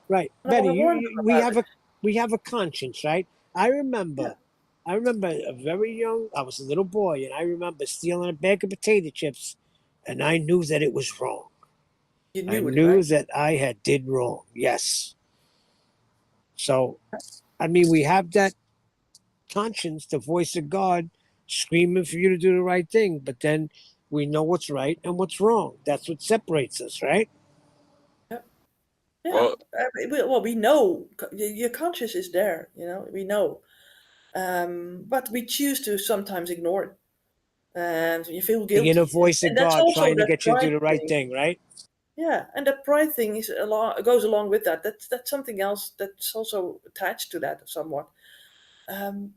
Right, And I want Betty, to warn them about it. we have a conscience, right? I remember a very young. I was a little boy, and I remember stealing a bag of potato chips, and I knew that it was wrong. You I knew it, knew right? that I had did wrong. Yes. So, I mean, we have that conscience, the voice of God, screaming for you to do the right thing. But then we know what's right and what's wrong. That's what separates us, right? Yeah. Well, Well, we know your conscience is there. You know, we know, but we choose to sometimes ignore it, and you feel The inner guilty, voice of and that's God also trying to that get you to do pride the right thing. thing, right? Yeah, and that pride thing is goes along with that. That's something else that's also attached to that somewhat. Um,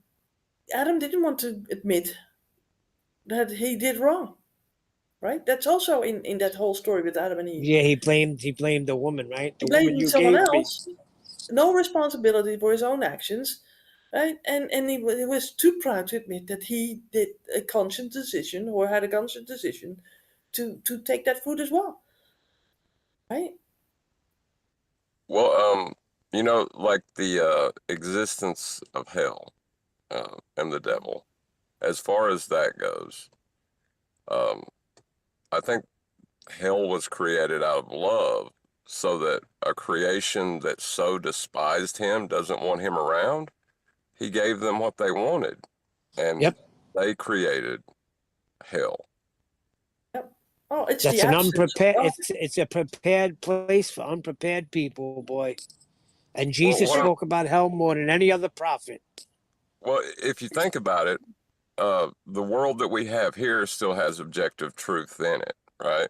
Adam didn't want to admit that he did wrong, right? That's also in that whole story with Adam and Eve. Yeah, he blamed the woman, right? He The woman blamed you someone gave me. else, no responsibility for his own actions, right? And he was too proud to admit that he did a conscious decision or had a conscious decision to take that fruit as well, right? well, like the existence of hell and the devil. As far as that goes, um, I think hell was created out of love, so that a creation that so despised him doesn't want him around. He gave them what they wanted, and Yep. they created hell. Yep. Oh, it's the That's an absence of unprepared. God. It's a prepared place for unprepared people, boy. And Well, Jesus spoke about hell more than any other prophet. well, if you think about it, the world that we have here still has objective truth in it, right?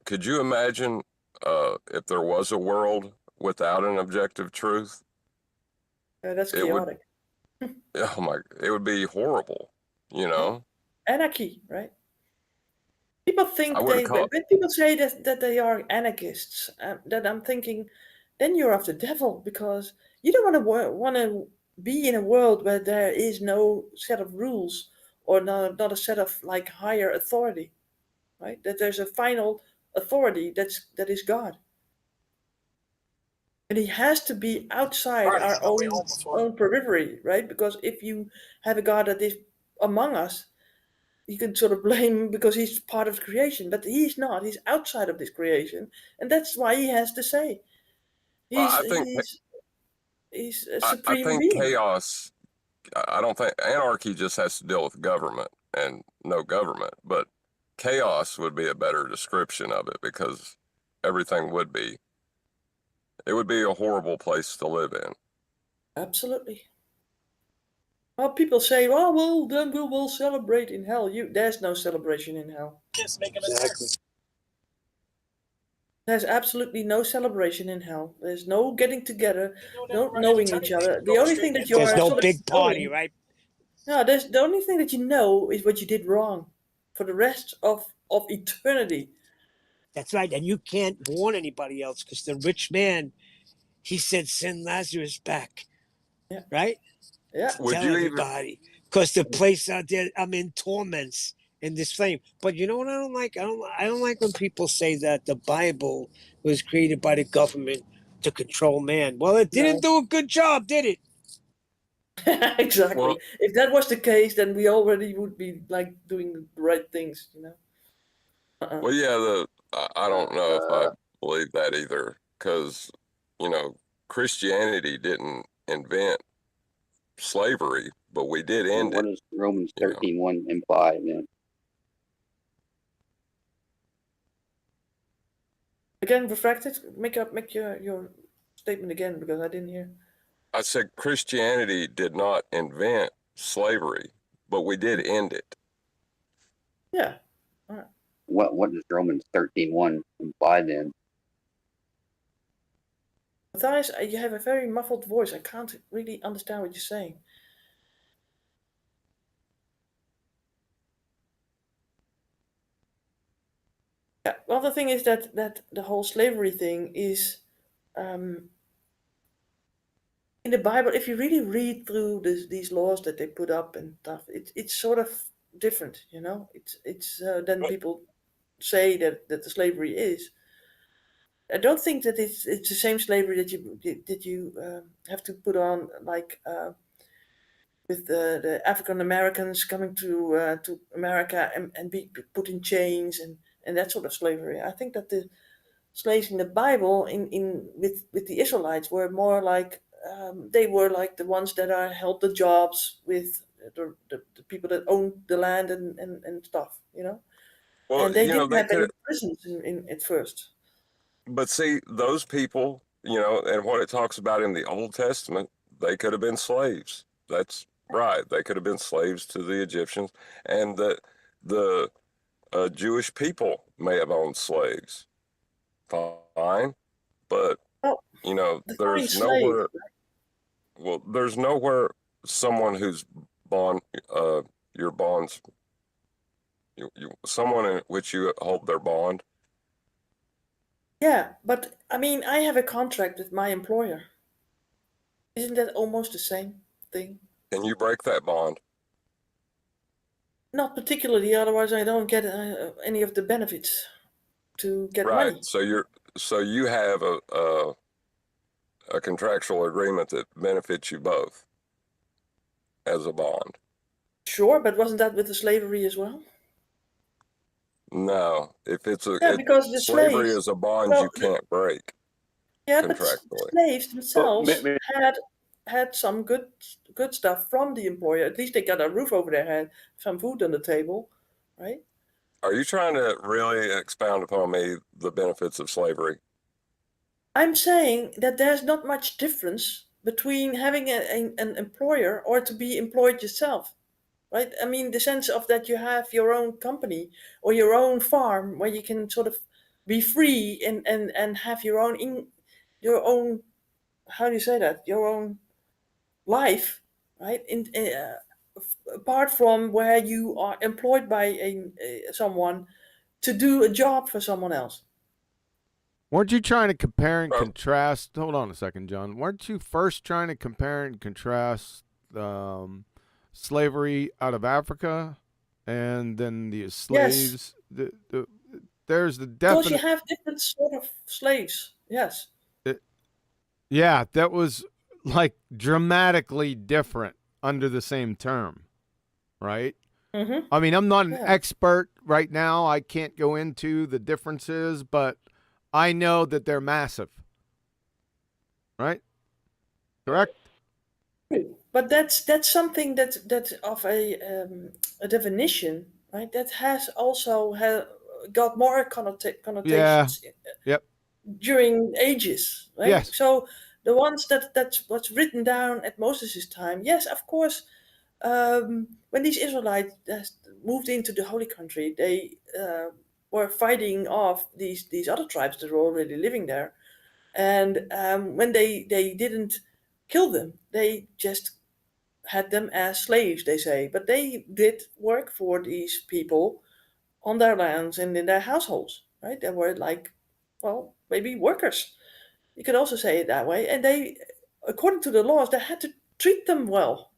Could you imagine if there was a world without an objective truth? That's It would, chaotic. it would be horrible, you know? Anarchy, right? People I think wouldn't when call people say that they are anarchists, that I'm thinking, then you're of the devil, because you don't want to be in a world where there is no set of rules, or not a set of like higher authority, right? That there's a final authority that is God, and he has to be outside our own periphery, right? Because if you have a God that is among us, you can sort of blame him because he's part of creation, but he's not. He's outside of this creation, and that's why he has to say Well, he's he's he's a I supreme think being. chaos. I don't think anarchy just has to deal with government and no government, but chaos would be a better description of it because everything would be. It would be a horrible place to live in. Absolutely. Well, people say, "Oh, well, then we will celebrate in hell." There's no celebration in hell. Exactly. There's absolutely no celebration in hell. There's no getting together, no knowing each other. The only thing that you There's are no sort of big party, knowing, right? no, there's the only thing that you know is what you did wrong for the rest of eternity. That's right. And you can't warn anybody else because the rich man, he said, send Lazarus back. Yeah. Right? Yeah. Would Tell you even? everybody. Because the place out there, I'm in torments in this flame. But you know what I don't like? I don't like when people say that the Bible was created by the government to control man. Well, it didn't do a good job, did it? Exactly. Well, If that was the case, then we already would be like doing the right things, you know. well, yeah. I don't know if I believe that either, because Christianity didn't invent slavery, but we did end What it. does Romans You know. 13:1 imply then? Again, refracted. Make your statement again because I didn't hear. I said Christianity did not invent slavery, but we did end it. Yeah. What does Romans 13:1 imply then? Matthias, you have a very muffled voice. I can't really understand what you're saying. Yeah. Well, the thing is that the whole slavery thing is in the Bible. If you really read through these laws that they put up and stuff, it's sort of different, you know. It's than people say that the slavery is. I don't think that it's the same slavery that you have to put on like with the African Americans coming to America and be put in chains and that sort of slavery. I think that the slaves in the Bible in with the Israelites were more like they were like the ones that are held the jobs with the people that owned the land and stuff, you know. Well, And they didn't they have any could, prisons in at first. but see, those people, and what it talks about in the Old Testament, they could have been slaves. That's right. They could have been slaves to the Egyptians, and the Jewish people may have owned slaves. Fine, but Well, define there's slave. nowhere. Well, there's nowhere someone who's bond, your bonds, someone in which you hold their bond. Yeah, but I mean, I have a contract with my employer. Isn't that almost the same thing? Can you break that bond? Not particularly, otherwise I don't get any of the benefits to get Right. money. So you have a contractual agreement that benefits you both as a bond. Sure, but wasn't that with the slavery as well? No, if Yeah, because the slavery slaves, is a bond well, you can't break yeah, but the contractually. slaves But themselves had some good stuff from the employer. At least they got a roof over their head, some food on the table, right? Are you trying to really expound upon me the benefits of slavery? I'm saying that there's not much difference between having an employer or to be employed yourself. right? I mean, the sense of that you have your own company or your own farm where you can sort of be free and have your own, how do you say that? Your own life, right? Apart from where you are employed by someone to do a job for someone else. Weren't you trying to compare and Bro. contrast? Hold on a second, John. Weren't you first trying to compare and contrast slavery out of Africa and then the slaves? There's the Because you definite. have different sort of slaves. Yes. Yeah, that was like dramatically different under the same term, right? Mm-hmm. I mean, I'm not an Yeah. expert right now. I can't go into the differences, but I know that they're massive. Right? Correct? But that's something that's of a definition, right? That has also got more connotations Yep. during ages, right? Yes. So the ones that's what's written down at Moses' time, yes, of course. When these Israelites moved into the Holy Country, they were fighting off these other tribes that were already living there, and when they didn't kill them, they just had them as slaves, they say, but they did work for these people on their lands and in their households, right? They were like, well, maybe workers. You could also say it that way. And they, according to the laws, they had to treat them well,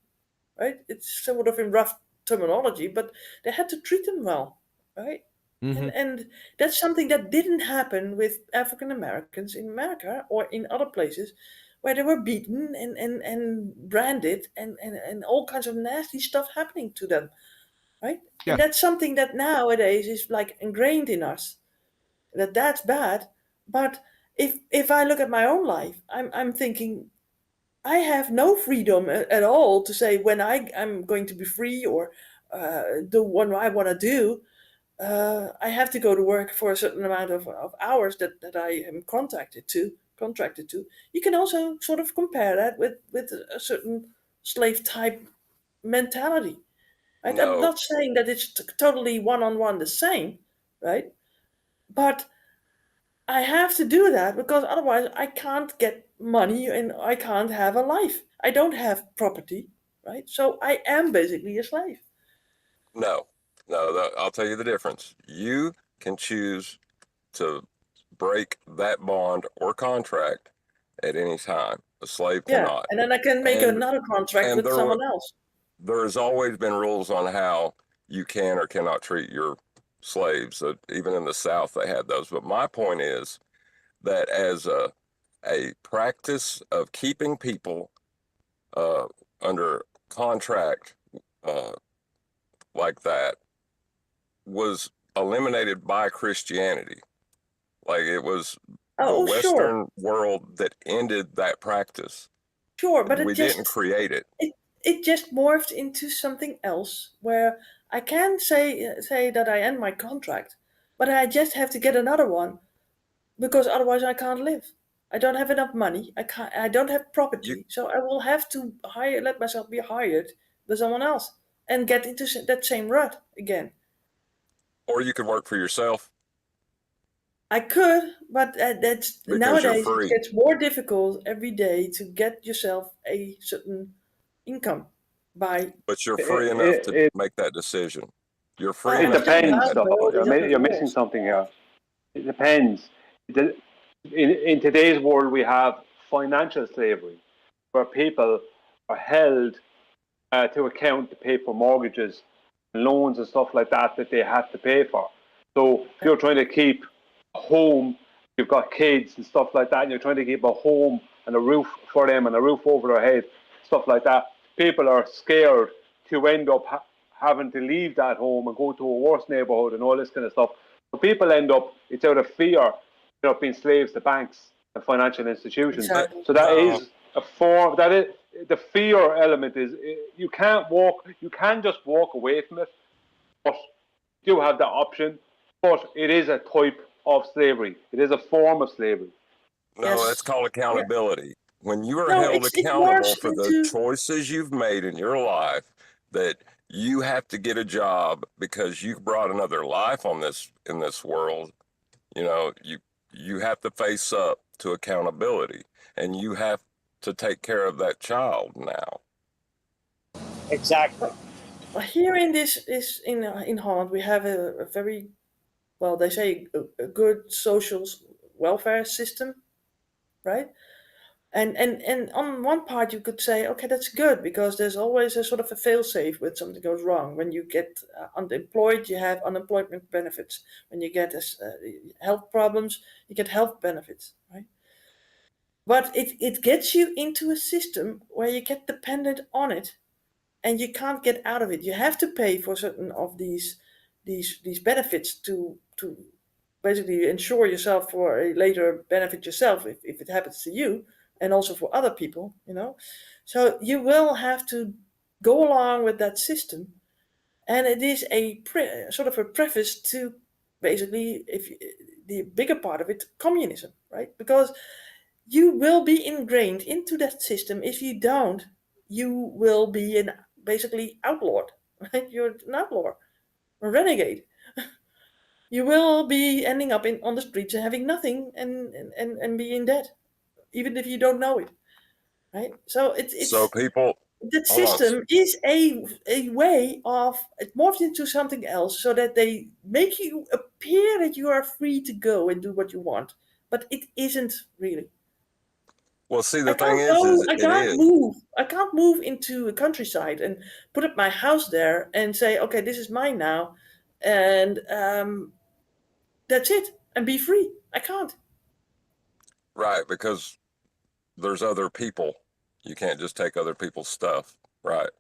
right? It's sort of in rough terminology, but they had to treat them well, right? Mm-hmm. And that's something that didn't happen with African Americans in America or in other places where they were beaten and branded and all kinds of nasty stuff happening to them, right? Yeah. And that's something that nowadays is like ingrained in us, that's bad. But if I look at my own life, I'm thinking I have no freedom at all to say when I'm going to be free or do what I want to do. I have to go to work for a certain amount of hours that I am contracted to. You can also sort of compare that with a certain slave type mentality, right? I'm No, not saying that it's totally one-on-one the same, right? But I have to do that because otherwise I can't get money and I can't have a life. I don't have property, right? So I am basically a slave. no. I'll tell you the difference. You can choose to break that bond or contract at any time. A slave Yeah, cannot. and then I can make And another contract and with someone else. there's always been rules on how you can or cannot treat your slaves. Even in the South, they had those. But my point is that as a practice of keeping people under contract like that was eliminated by Christianity. Like it was the Oh, Western world that ended that practice. sure, but We didn't create it. it just morphed into something else where I can say that I end my contract, but I just have to get another one because otherwise I can't live. I don't have enough money. I don't have property, so I will have to let myself be hired by someone else and get into that same rut again. Or you could work for yourself. I could, but that's Because nowadays you're it free. gets more difficult every day to get yourself a certain income by. But you're free enough to make that decision. You're free Well, It I'm enough still to make depends, that bound by all though. these other You're missing laws. something here. It depends. In today's world, we have financial slavery, where people are held to account to pay for mortgages, loans, and stuff like that that they have to pay for. So if you're trying to keep a home, you've got kids and stuff like that, and you're trying to keep a home and a roof for them and a roof over their head, stuff like that. People are scared to end up having to leave that home and go to a worse neighborhood and all this kind of stuff. So people end up, it's out of fear, being slaves to banks and financial institutions. Exactly. So that is a form, that is, the fear element is, you can just walk away from it, but you do have that option, but it is a type of slavery. It is a form of slavery. No, Yes. that's called accountability. When you are No, held it accountable morphs for the into. choices you've made in your life, that you have to get a job because you brought another life on this in this world. You know, you have to face up to accountability, and you have to take care of that child now. Exactly. Well, here in in Holland, we have a very, well, they say a good social welfare system, right? And on one part you could say, okay, that's good, because there's always a sort of a fail-safe when something goes wrong. When you get unemployed, you have unemployment benefits. When you get health problems, you get health benefits, right? But it gets you into a system where you get dependent on it, and you can't get out of it. You have to pay for certain of these benefits to basically insure yourself for a later benefit yourself if it happens to you, and also for other people, you know. So you will have to go along with that system, and it is a sort of a preface to basically, the bigger part of it, communism, right? Because you will be ingrained into that system. If you don't, you will be basically outlawed, right? You're an outlaw, a renegade. You will be ending up on the streets and having nothing, and be in debt, even if you don't know it, right? So So it's people, that hold on. system is a way of, it morphs into something else so that they make you appear that you are free to go and do what you want, but it isn't really. Well, see, I the thing can't go. is I it can't is. move. I can't move into a countryside and put up my house there and say, "Okay, this is mine now," and that's it, and be free. I can't. Right, because there's other people. You can't just take other people's stuff, right?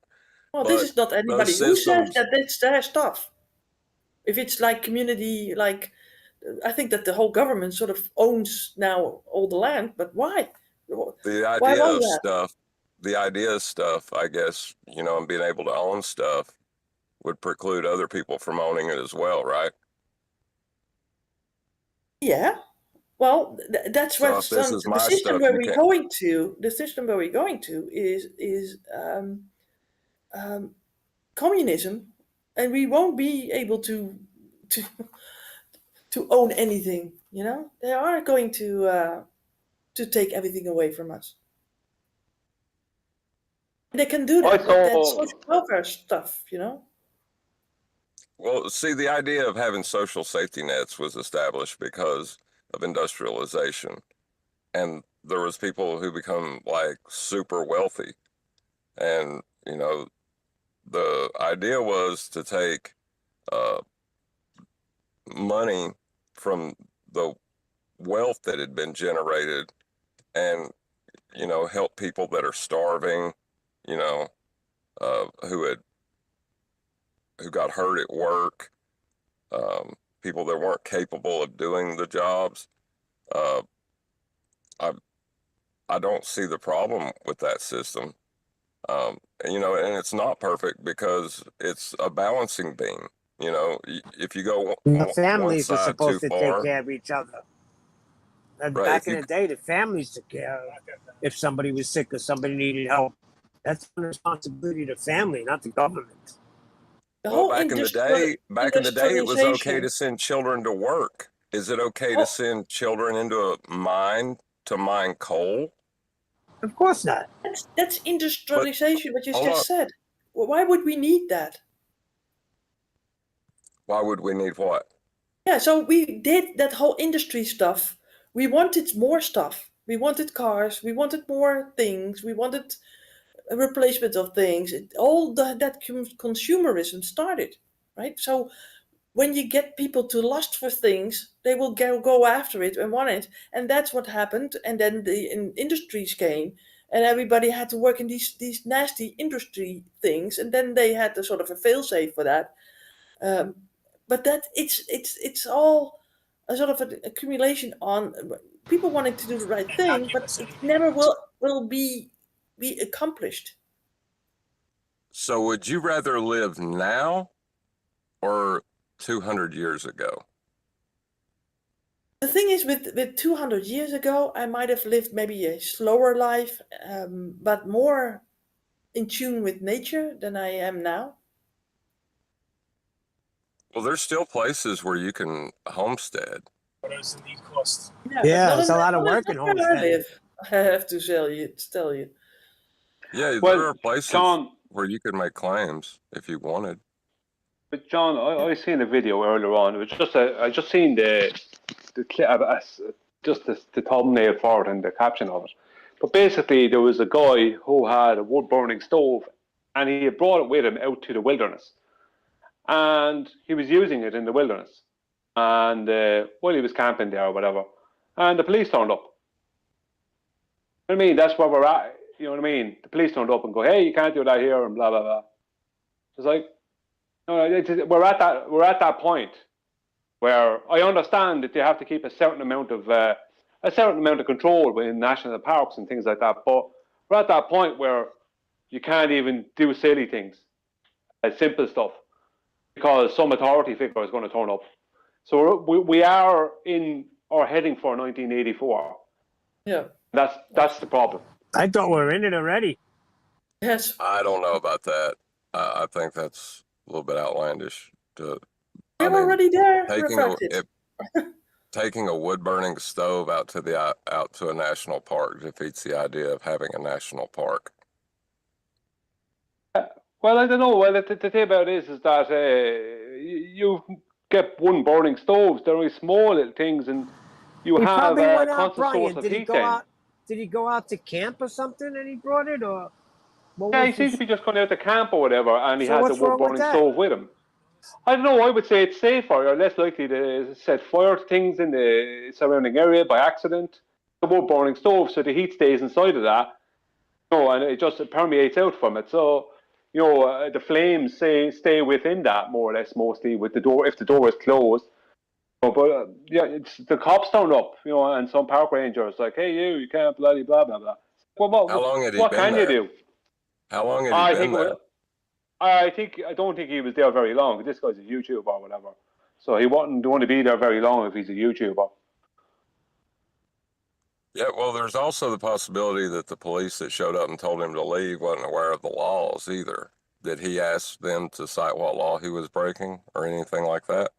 Well, this But is not those anybody who says systems, that it's their stuff. If it's like community, like, I think that the whole government sort of owns now all the land. But why? the Why idea was of that? stuff, the idea of stuff, I guess, you know, and being able to own stuff would preclude other people from owning it as well, right? Yeah. Well, that's So what if this is the my system stuff, where you we're can't. going to. The system where we're going to is um, communism, and we won't be able to to own anything. You know, they are going to take everything away from us. They can do I that with that saw. social welfare stuff. You know. Well, see, the idea of having social safety nets was established because of industrialization, and there was people who become like super wealthy, and you know, the idea was to take uh, money from the wealth that had been generated and, you know, help people that are starving, you know, who got hurt at work, people that weren't capable of doing the jobs. Uh, I I don't see the problem with that system. And, you know, and it's not perfect because it's a balancing beam. You know, if you go The one families were side too supposed to take far, care of each other. And right? back If in you the day, the families took care of if somebody was sick or somebody needed help. That's the responsibility of the family, not the government. The Well, whole back in the day, it was okay industrialization. to send children to work. Is it okay to Oh, send children into a mine to mine coal? Of course not. that's But industrialization. What you hold just on, said. Well, why would we need that? why would we need what? Yeah, so we did that whole industry stuff. We wanted more stuff. We wanted cars. We wanted more things. We wanted a replacement of things. That consumerism started, right? So when you get people to lust for things, they will go after it and want it, and that's what happened. And then the industries came, and everybody had to work in these nasty industry things, and then they had the sort of a failsafe for that. Um, but that it's all a sort of an accumulation on people wanting to do the right thing, but it never will be accomplished. So would you rather live now or 200 years ago? The thing is, with 200 years ago, I might have lived maybe a slower life, but more in tune with nature than I am now. Well, there's still places where you can homestead. Yeah, Yeah, but there's a lot of not work in not where I homesteading. live. I have to tell you. Yeah, there Well, are places John, where you could make claims if you wanted. but John, I seen a video earlier on. It was just I just seen the clip, just the thumbnail for it and the caption of it. But basically, there was a guy who had a wood burning stove, and he had brought it with him out to the wilderness, and he was using it in the wilderness, and while he was camping there or whatever, and the police turned up. You know what I mean? That's where we're at. You know what I mean? The police turned up and go, "Hey, you can't do that here," and blah blah blah. It's like, no, we're at that point where I understand that they have to keep a certain amount of control within national parks and things like that. But we're at that point where you can't even do silly things, simple stuff, because some authority figure is going to turn up. So we are in or heading for 1984. Yeah. That's the problem. I thought we were in it already. Yes. I don't know about that. I think that's a little bit outlandish. We're already there. Reflected. Taking a wood burning stove out to a national park defeats the idea of having a national park. Well, I don't know. Well, the thing about it is that you get wood burning stoves. They're really small little things, and you He have probably a went out, constant Brian. source of Did he heat. go Then. out? Did he go out to camp or something and he brought it, or what Yeah, was he seems his- to be just going out to camp or whatever, and he So has a what's wrong wood with burning that? stove with him. I don't know. I would say it's safer. You're less likely to set fire to things in the surrounding area by accident. The wood burning stove, so the heat stays inside of that, and it just permeates out from it. So, the flames stay within that more or less, mostly with the door if the door is closed. But yeah, it's the cops turned up, and some park rangers like, "Hey, you can't blah blah blah blah." Well, How long had he what been can there? you do? How long had he been there? I don't think he was there very long. This guy's a YouTuber or whatever, so he wouldn't want to be there very long if he's a YouTuber. Yeah, well, there's also the possibility that the police that showed up and told him to leave wasn't aware of the laws either. Did he ask them to cite what law he was breaking or anything like that?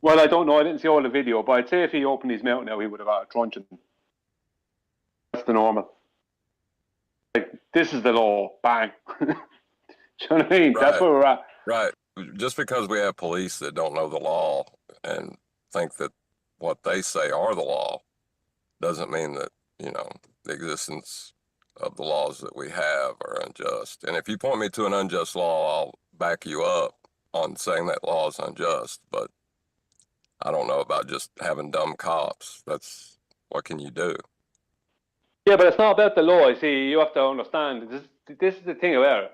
Well, I don't know. I didn't see all the video, but I'd say if he opened his mouth now, he would have got a truncheon. That's the normal. Like, this is the law. Bang. Do you know what I mean? Right. That's where we're at. Right. Just because we have police that don't know the law and think that what they say are the law doesn't mean that, the existence of the laws that we have are unjust. And if you point me to an unjust law, I'll back you up on saying that law is unjust. But I don't know about just having dumb cops. What can you do? Yeah, but it's not about the law. You have to understand. This is the thing about it.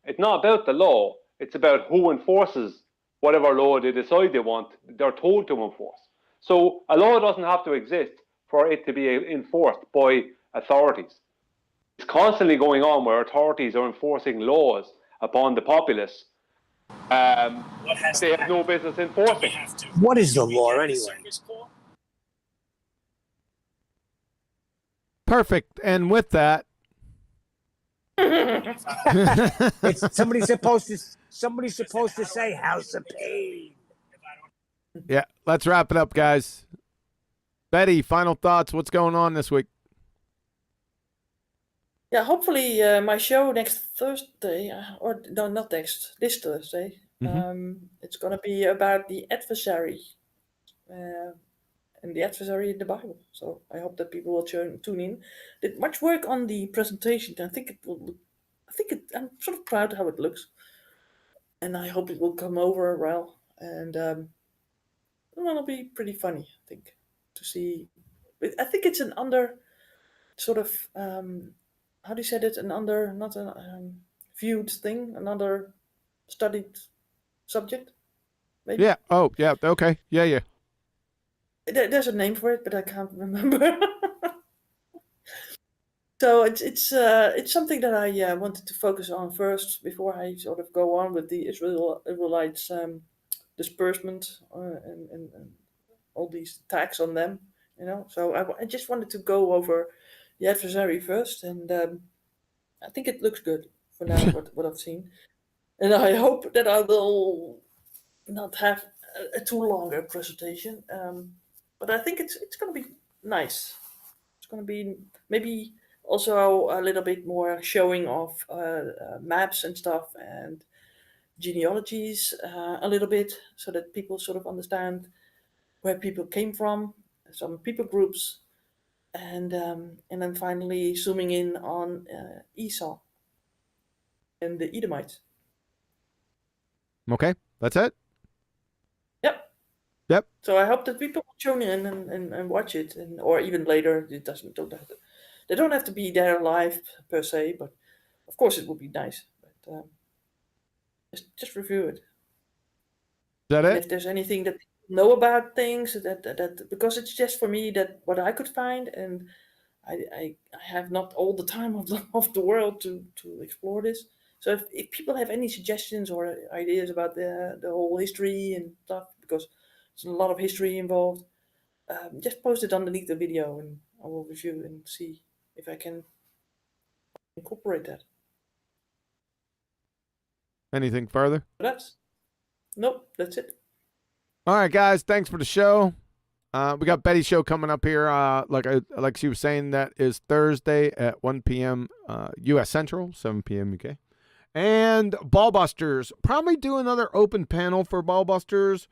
It's not about the law. It's about who enforces whatever law they decide they're told to enforce. So a law doesn't have to exist for it to be enforced by authorities. It's constantly going on where authorities are enforcing laws upon the populace. They have no business enforcing. What is the law anyway? Perfect. And with that, It's somebody's supposed to say House of Pain. yeah, let's wrap it up, guys. Betty, final thoughts. What's going on this week? Yeah, hopefully my show next Thursday, or no, not next, this Thursday. It's going to be about the adversary, and the adversary in the Bible. So I hope that people will tune in. Did much work on the presentation. I think it will. I'm sort of proud how it looks, and I hope it will come over well. And it'll be pretty funny, I think, to see. I think it's an under sort of how do you say it? An under, not a viewed thing, another studied subject. Maybe. Yeah. Oh, yeah. Okay. Yeah. There's a name for it, but I can't remember. So it's something that I wanted to focus on first before I sort of go on with the Israelites disbursement and all these attacks on them. So I just wanted to go over the adversary first, and I think it looks good for now. what I've seen, and I hope that I will not have a too long a presentation. But I think it's going to be nice. It's going to be maybe also a little bit more showing of maps and stuff and genealogies a little bit, so that people sort of understand where people came from, some people groups, and then finally zooming in on Esau and the Edomites. Okay, that's it. Yep. Yep. So I hope that people tune in and watch it, and or even later. It don't have to, they don't have to be there live per se, but of course it would be nice. But just review it. Is that And it? if there's anything that people know about things that because it's just for me that what I could find, and I have not all the time of the world to explore this. So if people have any suggestions or ideas about the whole history and stuff, because there's a lot of history involved, just post it underneath the video and I will review and see if I can incorporate that. Anything further? Nope, that's it. All right, guys. Thanks for the show. We got Betty's show coming up here. Like she was saying, that is Thursday at 1 p.m. U.S. Central, 7 p.m. UK. And Ballbusters. Probably do another open panel for Ballbusters.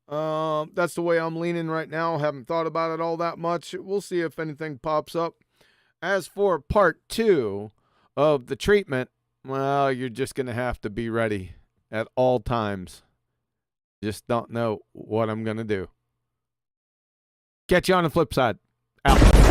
That's the way I'm leaning right now. Haven't thought about it all that much. We'll see if anything pops up. As for part 2 of the treatment, well, you're just going to have to be ready at all times. Just don't know what I'm going to do. Catch you on the flip side. Out.